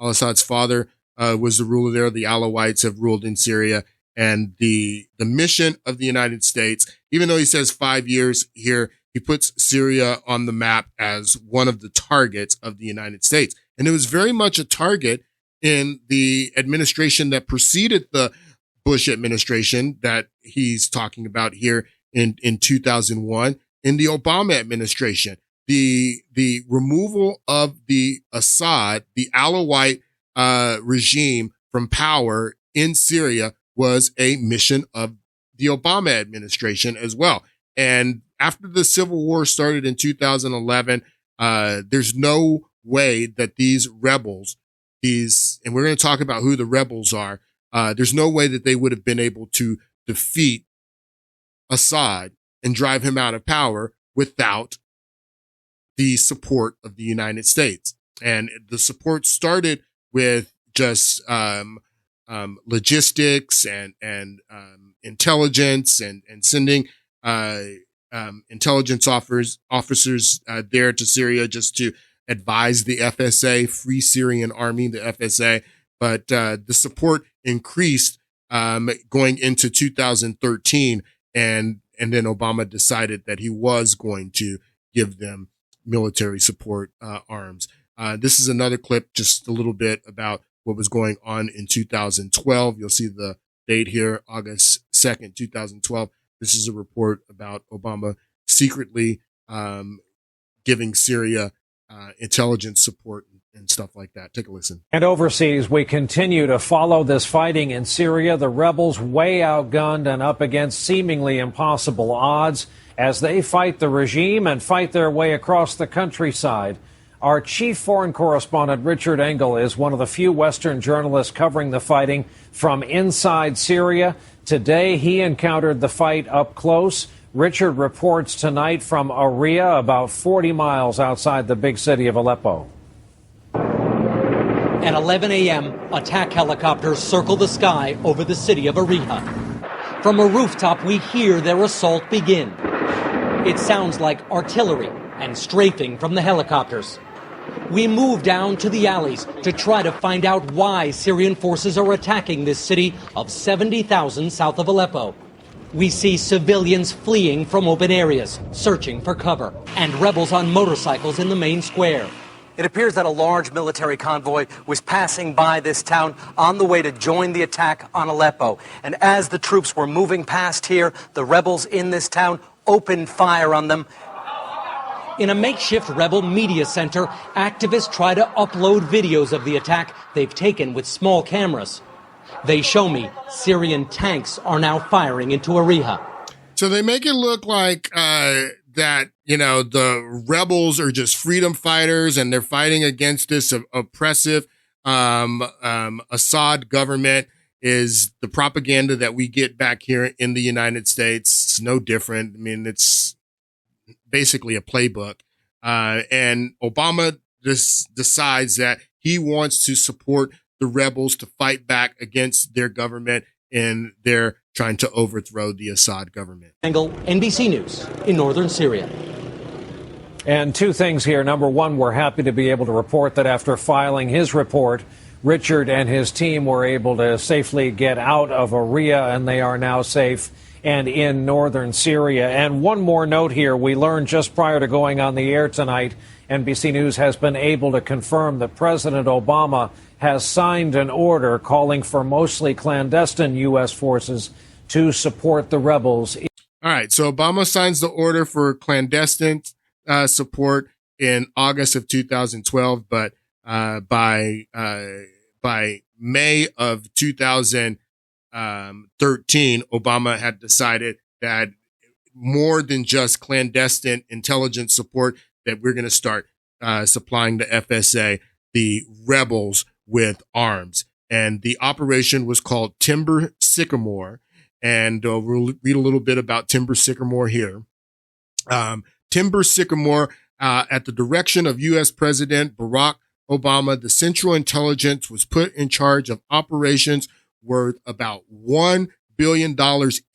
[SPEAKER 1] al-Assad's father was the ruler there, the Alawites have ruled in Syria. And the mission of the United States, even though he says 5 years here, he puts Syria on the map as one of the targets of the United States. And it was very much a target in the administration that preceded the Bush administration that he's talking about here in 2001, in the Obama administration. The removal of the Assad, the Alawite regime from power in Syria was a mission of the Obama administration as well. And after the Civil War started in 2011, there's no way that these rebels, and we're going to talk about who the rebels are, there's no way that they would have been able to defeat Assad and drive him out of power without the support of the United States. And the support started with just logistics and intelligence and sending intelligence officers there to Syria just to advise the FSA, Free Syrian Army, the FSA. But the support increased going into 2013, and then Obama decided that he was going to give them military support arms. This is another clip, just a little bit about what was going on in 2012. You'll see the date here, August 2nd, 2012. This is a report about Obama secretly giving Syria intelligence support and stuff like that. Take a listen.
[SPEAKER 14] And overseas, we continue to follow this fighting in Syria. The rebels way outgunned and up against seemingly impossible odds as they fight the regime and fight their way across the countryside. Our chief foreign correspondent, Richard Engel, is one of the few Western journalists covering the fighting from inside Syria. Today, he encountered the fight up close. Richard reports tonight from Aria, about 40 miles outside the big city of Aleppo.
[SPEAKER 15] At 11 a.m., attack helicopters circle the sky over the city of Aria. From a rooftop, we hear their assault begin. It sounds like artillery and strafing from the helicopters. We move down to the alleys to try to find out why Syrian forces are attacking this city of 70,000 south of Aleppo. We see civilians fleeing from open areas, searching for cover, and rebels on motorcycles in the main square. It appears that a large military convoy was passing by this town on the way to join the attack on Aleppo. And as the troops were moving past here, the rebels in this town opened fire on them. In a makeshift rebel media center, activists try to upload videos of the attack they've taken with small cameras. They show me Syrian tanks are now firing into Aria.
[SPEAKER 1] So they make it look like that, you know, the rebels are just freedom fighters and they're fighting against this oppressive Assad government. Is the propaganda that we get back here in the United States. It's no different. I mean, it's basically a playbook. And Obama just decides that he wants to support the rebels to fight back against their government, and they're trying to overthrow the Assad government.
[SPEAKER 15] Engel, NBC News in northern Syria.
[SPEAKER 14] And two things here. Number one, we're happy to be able to report that after filing his report, Richard and his team were able to safely get out of Syria, and they are now safe and in northern Syria. And one more note here. We learned just prior to going on the air tonight, NBC News has been able to confirm that President Obama has signed an order calling for mostly clandestine U.S. forces to support the rebels.
[SPEAKER 1] All right. So Obama signs the order for clandestine support in August of 2012, but by May of 2013, Obama had decided that more than just clandestine intelligence support, that we're going to start supplying the FSA, the rebels, with arms. And the operation was called Timber Sycamore. And we'll read a little bit about Timber Sycamore here. Timber Sycamore, at the direction of U.S. President Barack Obama, the Central Intelligence was put in charge of operations worth about $1 billion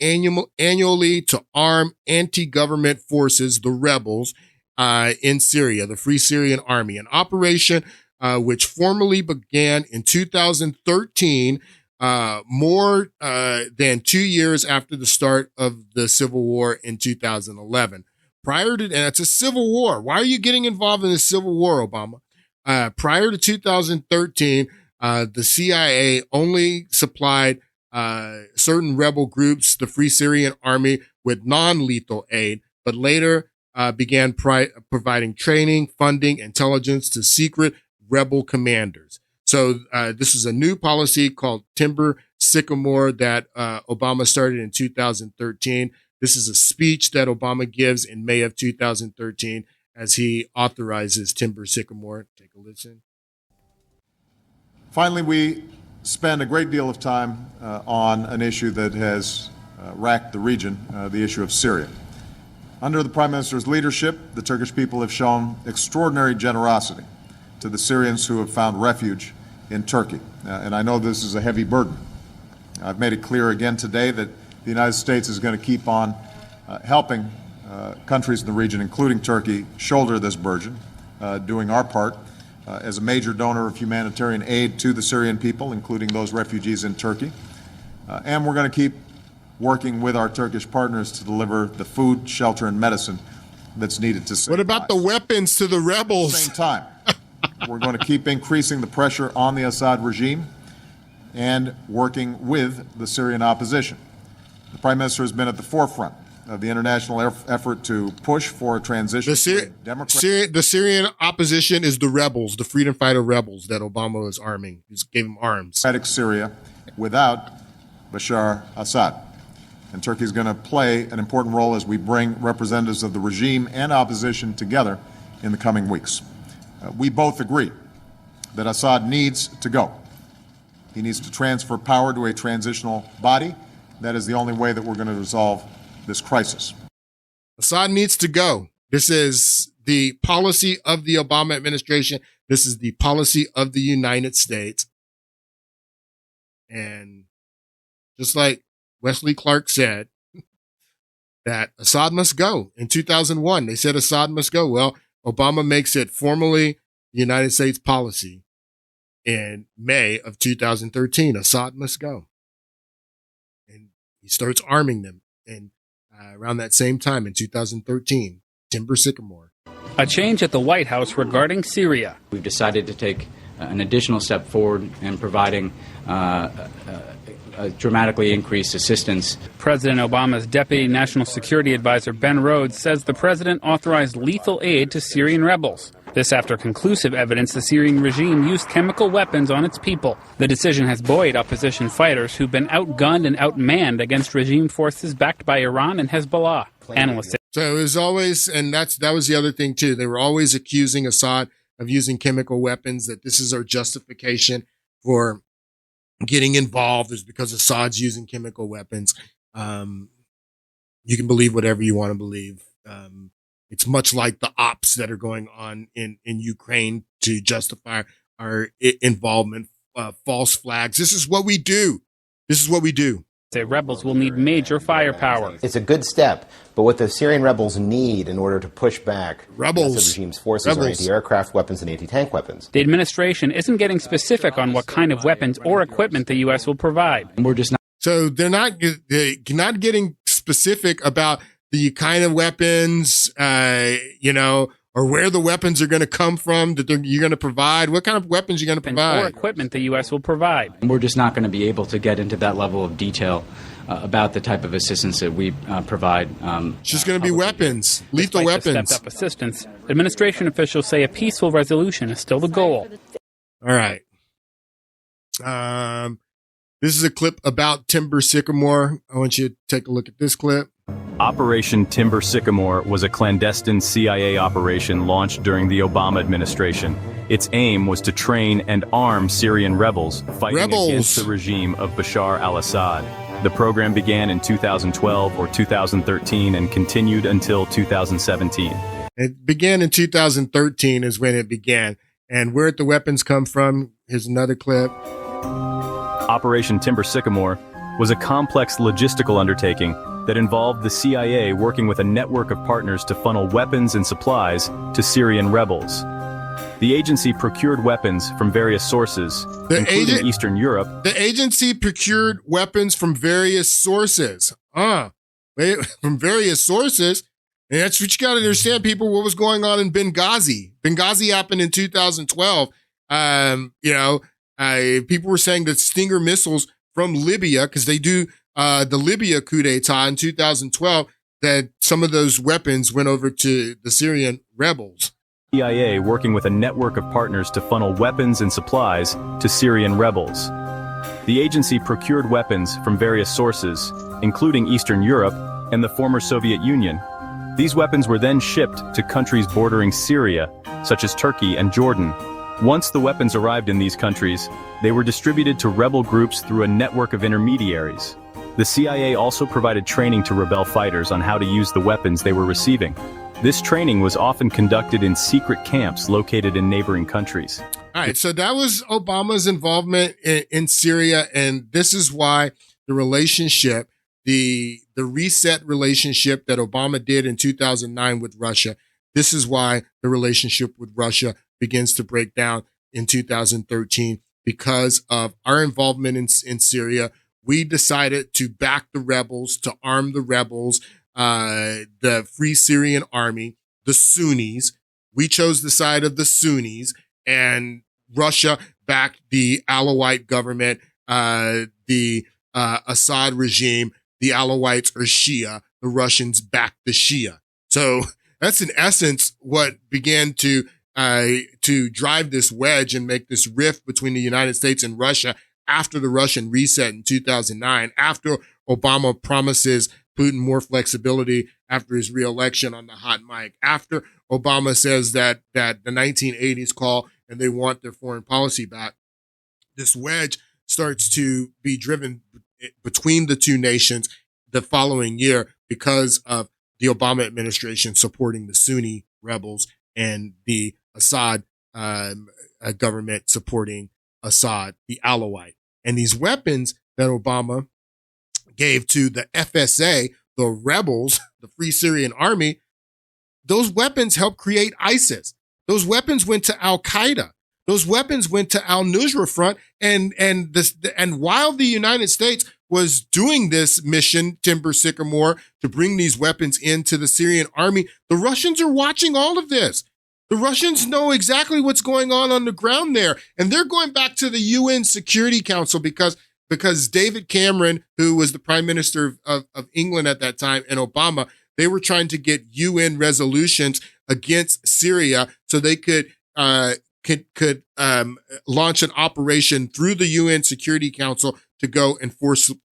[SPEAKER 1] annually to arm anti-government forces, the rebels, in Syria, the Free Syrian Army. An operation which formally began in 2013, more than 2 years after the start of the Civil War in 2011. And it's a civil war. Why are you getting involved in a civil war, Obama? Prior to 2013, the CIA only supplied certain rebel groups, the Free Syrian Army, with non-lethal aid, but later began providing training, funding, intelligence to secret rebel commanders. So this is a new policy called Timber Sycamore that Obama started in 2013. This is a speech that Obama gives in May of 2013 as he authorizes Timber Sycamore. Take a listen.
[SPEAKER 11] Finally, we spend a great deal of time on an issue that has racked the region, the issue of Syria. Under the Prime Minister's leadership, the Turkish people have shown extraordinary generosity to the Syrians who have found refuge in Turkey. And I know this is a heavy burden. I've made it clear again today that the United States is going to keep on helping countries in the region, including Turkey, shoulder this burden, doing our part as a major donor of humanitarian aid to the Syrian people, including those refugees in Turkey. And we're going to keep working with our Turkish partners to deliver the food, shelter, and medicine that's needed to save
[SPEAKER 1] What about
[SPEAKER 11] lives.
[SPEAKER 1] the weapons to the rebels?
[SPEAKER 11] At the same time, we're going to keep increasing the pressure on the Assad regime and working with the Syrian opposition. The Prime Minister has been at the forefront of the international effort to push for a transition to a democratic.
[SPEAKER 1] The Syrian opposition is the rebels, the freedom fighter rebels that Obama is arming. He gave them arms.
[SPEAKER 11] Syria without Bashar Assad. And Turkey is going to play an important role as we bring representatives of the regime and opposition together in the coming weeks. We both agree that Assad needs to go. He needs to transfer power to a transitional body. That is the only way that we're going to resolve this crisis.
[SPEAKER 1] Assad needs to go. This is the policy of the Obama administration. This is the policy of the United States. And just like Wesley Clark said, that Assad must go. In 2001, they said Assad must go. Well, Obama makes it formally the United States policy in May of 2013. Assad must go. And he starts arming them. And around that same time in 2013, Timber Sycamore.
[SPEAKER 16] A change at the White House regarding Syria.
[SPEAKER 17] We've decided to take an additional step forward in providing dramatically increased assistance.
[SPEAKER 16] President Obama's Deputy National Security Advisor Ben Rhodes says the president authorized lethal aid to Syrian rebels. This after conclusive evidence the Syrian regime used chemical weapons on its people. The decision has buoyed opposition fighters who've been outgunned and outmanned against regime forces backed by Iran and Hezbollah. Analysts say.
[SPEAKER 1] So it was always, and that was the other thing too. They were always accusing Assad of using chemical weapons, that this is our justification for getting involved is because Assad's using chemical weapons. You can believe whatever you want to believe. It's much like the ops that are going on in Ukraine to justify our involvement, false flags. This is what we do. This is what we do.
[SPEAKER 16] Say rebels will need major firepower.
[SPEAKER 18] It's a good step, but what the Syrian rebels need in order to push back the Assad regime's forces are anti-aircraft weapons and anti-tank weapons.
[SPEAKER 16] The administration isn't getting specific on what kind of weapons or equipment the U.S. will provide.
[SPEAKER 2] We're just not.
[SPEAKER 1] So they're not getting specific about the kind of weapons, or where the weapons are going to come from that you're going to provide. What kind of weapons you're going to provide?
[SPEAKER 16] Or equipment the U.S. will provide.
[SPEAKER 17] We're just not going to be able to get into that level of detail about the type of assistance that we provide.
[SPEAKER 1] It's just going to be weapons, lethal weapons.
[SPEAKER 16] Stepped up assistance. Administration officials say a peaceful resolution is still the goal.
[SPEAKER 1] All right. This is a clip about Timber Sycamore. I want you to take a look at this clip.
[SPEAKER 19] Operation Timber Sycamore was a clandestine CIA operation launched during the Obama administration. Its aim was to train and arm Syrian rebels fighting against the regime of Bashar al-Assad. The program began in 2012 or 2013 and continued until 2017.
[SPEAKER 1] It began in 2013 is when it began. And where'd the weapons come from? Here's another clip.
[SPEAKER 19] Operation Timber Sycamore was a complex logistical undertaking that involved the CIA working with a network of partners to funnel weapons and supplies to Syrian rebels. The agency procured weapons from various sources, including Eastern Europe.
[SPEAKER 1] The agency procured weapons from various sources. From various sources. And that's what you got to understand, people, what was going on in Benghazi. Benghazi happened in 2012. People were saying that Stinger missiles from Libya, because they do the Libya coup d'etat in 2012, that some of those weapons went over to the Syrian rebels.
[SPEAKER 19] CIA working with a network of partners to funnel weapons and supplies to Syrian rebels. The agency procured weapons from various sources, including Eastern Europe and the former Soviet Union. These weapons were then shipped to countries bordering Syria, such as Turkey and Jordan. Once the weapons arrived in these countries, they were distributed to rebel groups through a network of intermediaries. The CIA also provided training to rebel fighters on how to use the weapons they were receiving. This training was often conducted in secret camps located in neighboring countries.
[SPEAKER 1] All right, so that was Obama's involvement in Syria, and this is why the relationship, the reset relationship that Obama did in 2009 with Russia, this is why the relationship with Russia begins to break down in 2013 because of our involvement in Syria. We decided to back the rebels, to arm the rebels, the Free Syrian Army, the Sunnis. We chose the side of the Sunnis, and Russia backed the Alawite government, the Assad regime. The Alawites are Shia. The Russians backed the Shia. So that's in essence what began to drive this wedge and make this rift between the United States and Russia after the Russian reset in 2009, after Obama promises Putin more flexibility after his reelection on the hot mic, after Obama says that the 1980s call and they want their foreign policy back. This wedge starts to be driven between the two nations the following year because of the Obama administration supporting the Sunni rebels and the Assad government supporting Assad, the Alawite. And these weapons that Obama gave to the FSA, the rebels, the Free Syrian Army, those weapons helped create ISIS. Those weapons went to Al-Qaeda. Those weapons went to Al-Nusra Front. And while the United States was doing this mission, Timber Sycamore, to bring these weapons into the Syrian army, the Russians are watching all of this. The Russians know exactly what's going on the ground there. And they're going back to the UN Security Council because David Cameron, who was the prime minister of England at that time, and Obama, they were trying to get UN resolutions against Syria so they could launch an operation through the UN Security Council to go and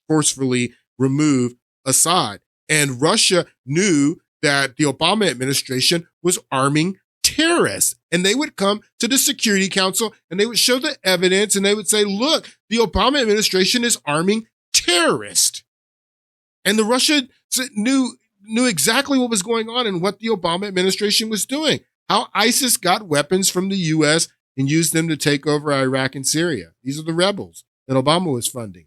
[SPEAKER 1] forcefully remove Assad. And Russia knew that the Obama administration was arming terrorists, and they would come to the Security Council and they would show the evidence and they would say, look, the Obama administration is arming terrorists. And the Russia knew exactly what was going on and what the Obama administration was doing, how ISIS got weapons from the U.S. and used them to take over Iraq and Syria. These are the rebels that Obama was funding.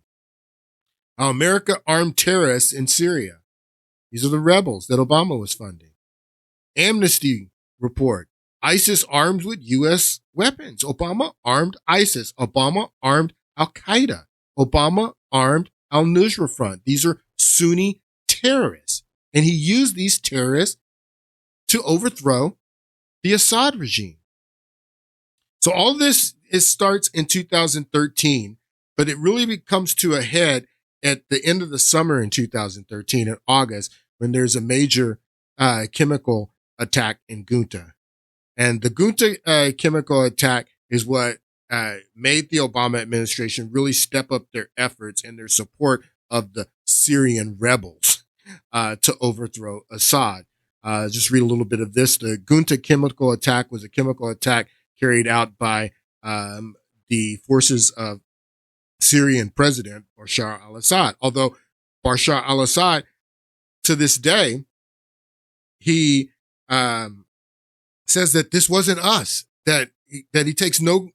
[SPEAKER 1] How America armed terrorists in Syria. These are the rebels that Obama was funding. Amnesty report. ISIS armed with U.S. weapons. Obama armed ISIS. Obama armed Al-Qaeda. Obama armed al-Nusra Front. These are Sunni terrorists. And he used these terrorists to overthrow the Assad regime. So all this starts in 2013, but it really comes to a head at the end of the summer in 2013, in August, when there's a major chemical attack in Ghouta. And the Ghouta chemical attack is what made the Obama administration really step up their efforts and their support of the Syrian rebels to overthrow Assad. Just read a little bit of this. The Ghouta chemical attack was a chemical attack carried out by the forces of Syrian President Bashar al-Assad. Although Bashar al-Assad, to this day, he says that this wasn't us, that he takes no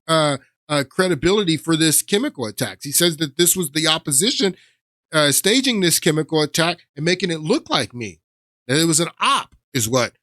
[SPEAKER 1] credibility for this chemical attacks. He says that this was the opposition staging this chemical attack and making it look like me. That it was an op, is what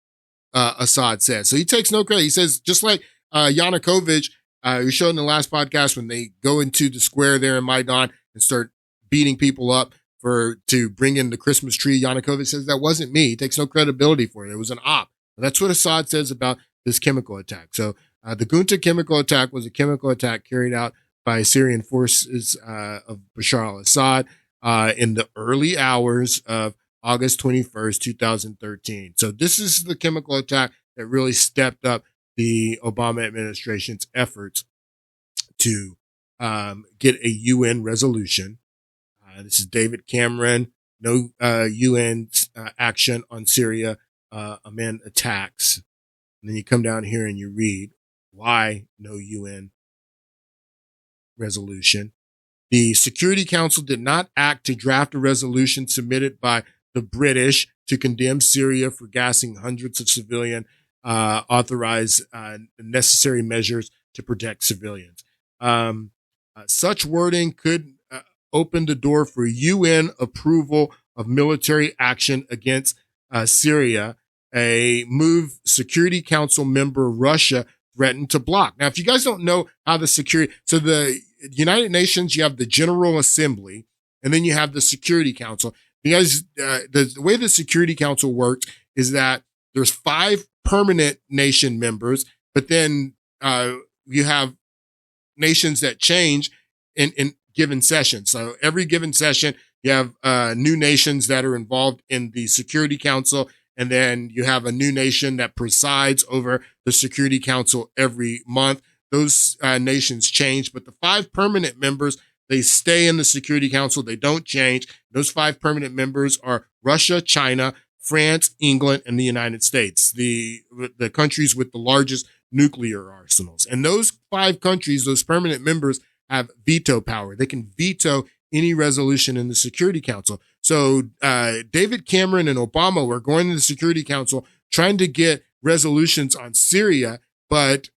[SPEAKER 1] Assad says. So he takes no credit. He says, just like Yanukovych, who showed in the last podcast, when they go into the square there in Maidan and start beating people up to bring in the Christmas tree, Yanukovych says that wasn't me. He takes no credibility for it. It was an op. That's what Assad says about this chemical attack. So the Ghouta chemical attack was a chemical attack carried out by Syrian forces of Bashar al-Assad in the early hours of August 21st, 2013. So this is the chemical attack that really stepped up the Obama administration's efforts to get a UN resolution. This is David Cameron. No UN action on Syria amid attacks. And then you come down here and you read why no UN resolution. The Security Council did not act to draft a resolution submitted by the British to condemn Syria for gassing hundreds of civilian, authorize necessary measures to protect civilians. Such wording could open the door for UN approval of military action against Syria, a move Security Council member Russia threatened to block. Now, if you guys don't know how so the United Nations, you have the General Assembly, and then you have the Security Council. You guys, the way the Security Council works is that there's 5 permanent nation members, but then you have nations that change in given sessions. So every given session, you have new nations that are involved in the Security Council, and then you have a new nation that presides over the Security Council every month. Those nations change, but the 5 permanent members, they stay in the Security Council. They don't change. Those 5 permanent members are Russia, China, France, England, and the United States, the countries with the largest nuclear arsenals. And those 5 countries, those permanent members, have veto power. They can veto any resolution in the Security Council. So David Cameron and Obama were going to the Security Council trying to get resolutions on Syria, but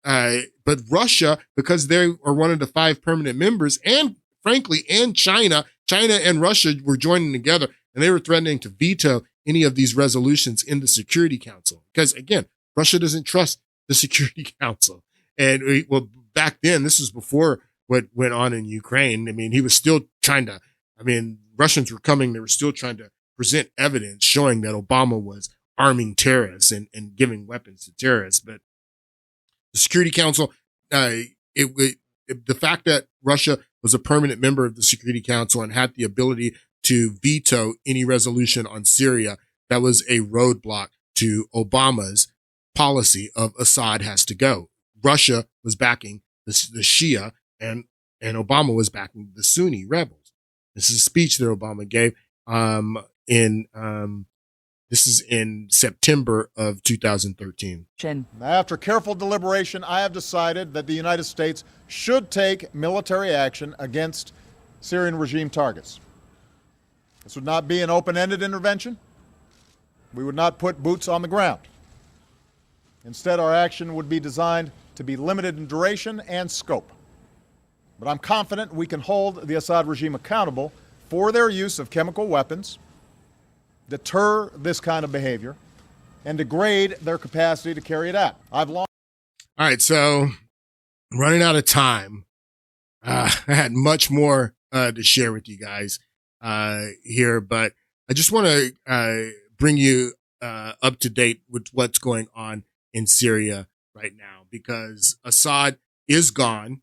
[SPEAKER 1] Russia, because they are one of the 5 permanent members, and frankly, and China and Russia were joining together, and they were threatening to veto any of these resolutions in the Security Council. Because again, Russia doesn't trust the Security Council. And back then, this was before what went on in Ukraine. I mean, he was still Russians were coming. They were still trying to present evidence showing that Obama was arming terrorists and giving weapons to terrorists. But the Security Council, the fact that Russia was a permanent member of the Security Council and had the ability to veto any resolution on Syria, that was a roadblock to Obama's policy of Assad has to go. Russia was backing the Shia, and Obama was backing the Sunni rebels. This is a speech that Obama gave this is in September of 2013.
[SPEAKER 11] After careful deliberation, I have decided that the United States should take military action against Syrian regime targets. This would not be an open-ended intervention. We would not put boots on the ground. Instead, our action would be designed to be limited in duration and scope. But I'm confident we can hold the Assad regime accountable
[SPEAKER 20] for their use of chemical weapons, deter this kind of behavior, and degrade their capacity to carry it out.
[SPEAKER 1] All right, so running out of time. I had much more to share with you guys here, but I just want to bring you up to date with what's going on in Syria right now, because Assad is gone.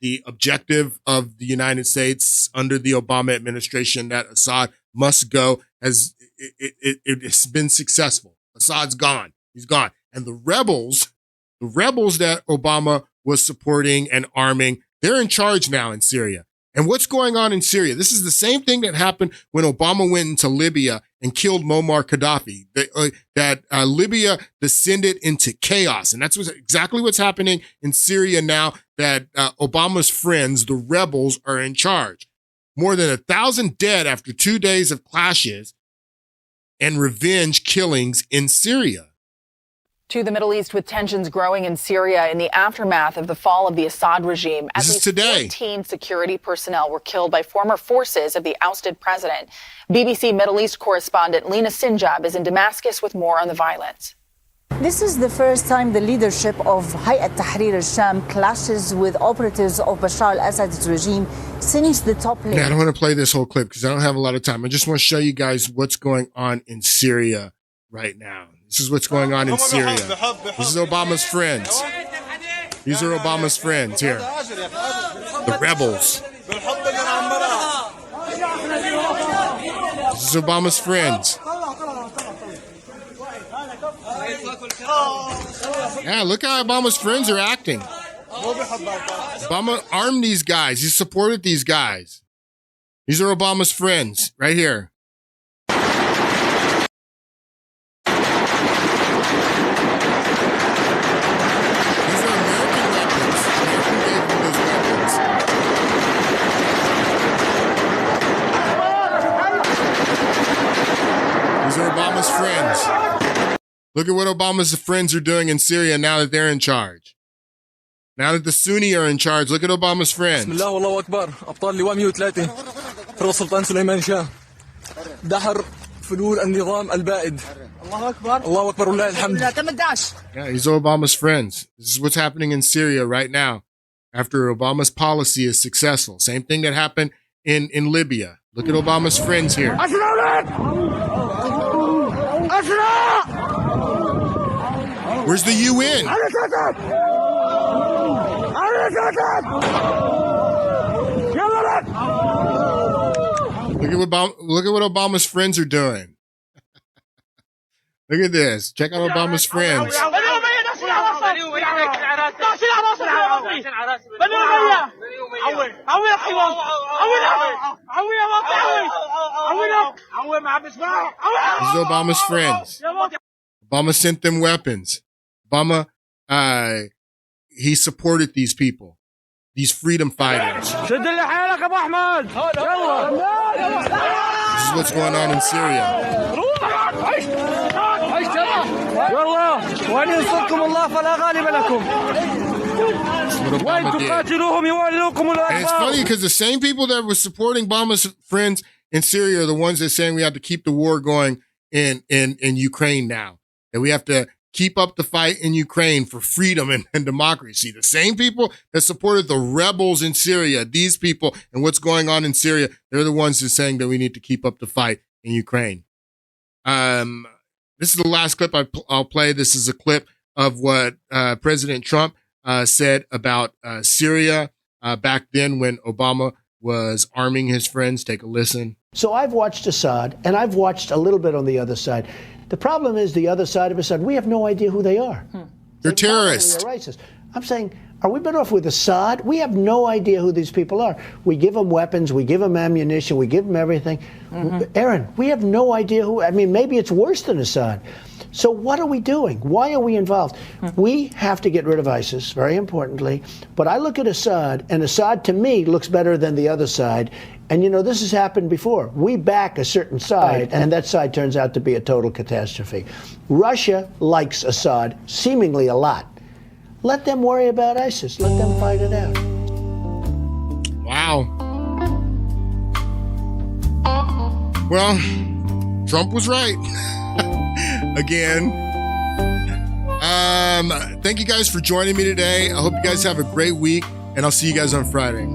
[SPEAKER 1] The objective of the United States under the Obama administration that Assad must go has it's been successful. Assad's gone. He's gone. And the rebels that Obama was supporting and arming, they're in charge now in Syria. And what's going on in Syria? This is the same thing that happened when Obama went into Libya and killed Muammar Gaddafi. Libya descended into chaos. And that's exactly what's happening in Syria now that Obama's friends, the rebels, are in charge. More than 1,000 dead after 2 days of clashes and revenge killings in Syria.
[SPEAKER 21] To the Middle East, with tensions growing in Syria in the aftermath of the fall of the Assad regime. At least 14 security personnel were killed by former forces of the ousted president. BBC Middle East correspondent Lena Sinjab is in Damascus with more on the violence.
[SPEAKER 22] This is the first time the leadership of Hayat Tahrir al-Sham clashes with operatives of Bashar al-Assad's regime since the toppling.
[SPEAKER 1] Yeah, I don't want to play this whole clip because I don't have a lot of time. I just want to show you guys what's going on in Syria right now. This is what's going on in Syria. This is Obama's friends. These are Obama's friends here. The rebels. This is Obama's friends. Yeah, look how Obama's friends are acting. Obama armed these guys. He supported these guys. These are Obama's friends right here. Obama's friends. Look at what Obama's friends are doing in Syria now that they're in charge. Now that the Sunni are in charge, look at Obama's friends.
[SPEAKER 23] Bismillah, Allahu Akbar. أبطال لواء 103 رئيس سلطان سليمان شاه دحر فلول النظام البائد. الله أكبر. الله أكبر ولله الحمد.
[SPEAKER 1] Yeah, these are Obama's friends. This is what's happening in Syria right now after Obama's policy is successful. Same thing that happened in Libya. Look at Obama's friends here. Where's the UN? Look at what Obama's friends are doing. Look at this. Check out Obama's friends. This is Obama's friends. Obama sent them weapons. Obama, he supported these people, these freedom fighters. This is what's going on in Syria. And it's funny because the same people that were supporting Obama's friends in Syria are the ones that are saying we have to keep the war going in Ukraine now. That we have to keep up the fight in Ukraine for freedom and democracy. The same people that supported the rebels in Syria, these people and what's going on in Syria, they're the ones that are saying that we need to keep up the fight in Ukraine. This is the last clip I'll play. This is a clip of what President Trump said about Syria back then when Obama was arming his friends. Take a listen.
[SPEAKER 24] So I've watched Assad, and I've watched a little bit on the other side. The problem is the other side of Assad, we have no idea who they are.
[SPEAKER 1] They're terrorists.
[SPEAKER 24] They're racist. I'm saying, are we better off with Assad? We have no idea who these people are. We give them weapons, we give them ammunition, we give them everything. Aaron, we have no idea who, I mean, maybe it's worse than Assad. So what are we doing? Why are we involved? We have to get rid of ISIS, very importantly. But I look at Assad, and Assad, to me, looks better than the other side. And, you know, this has happened before. We back a certain side, and that side turns out to be a total catastrophe. Russia likes Assad seemingly a lot. Let them worry about ISIS. Let them fight it out.
[SPEAKER 1] Wow. Well, Trump was right. Again. Thank you guys for joining me today. I hope you guys have a great week, and I'll see you guys on Friday.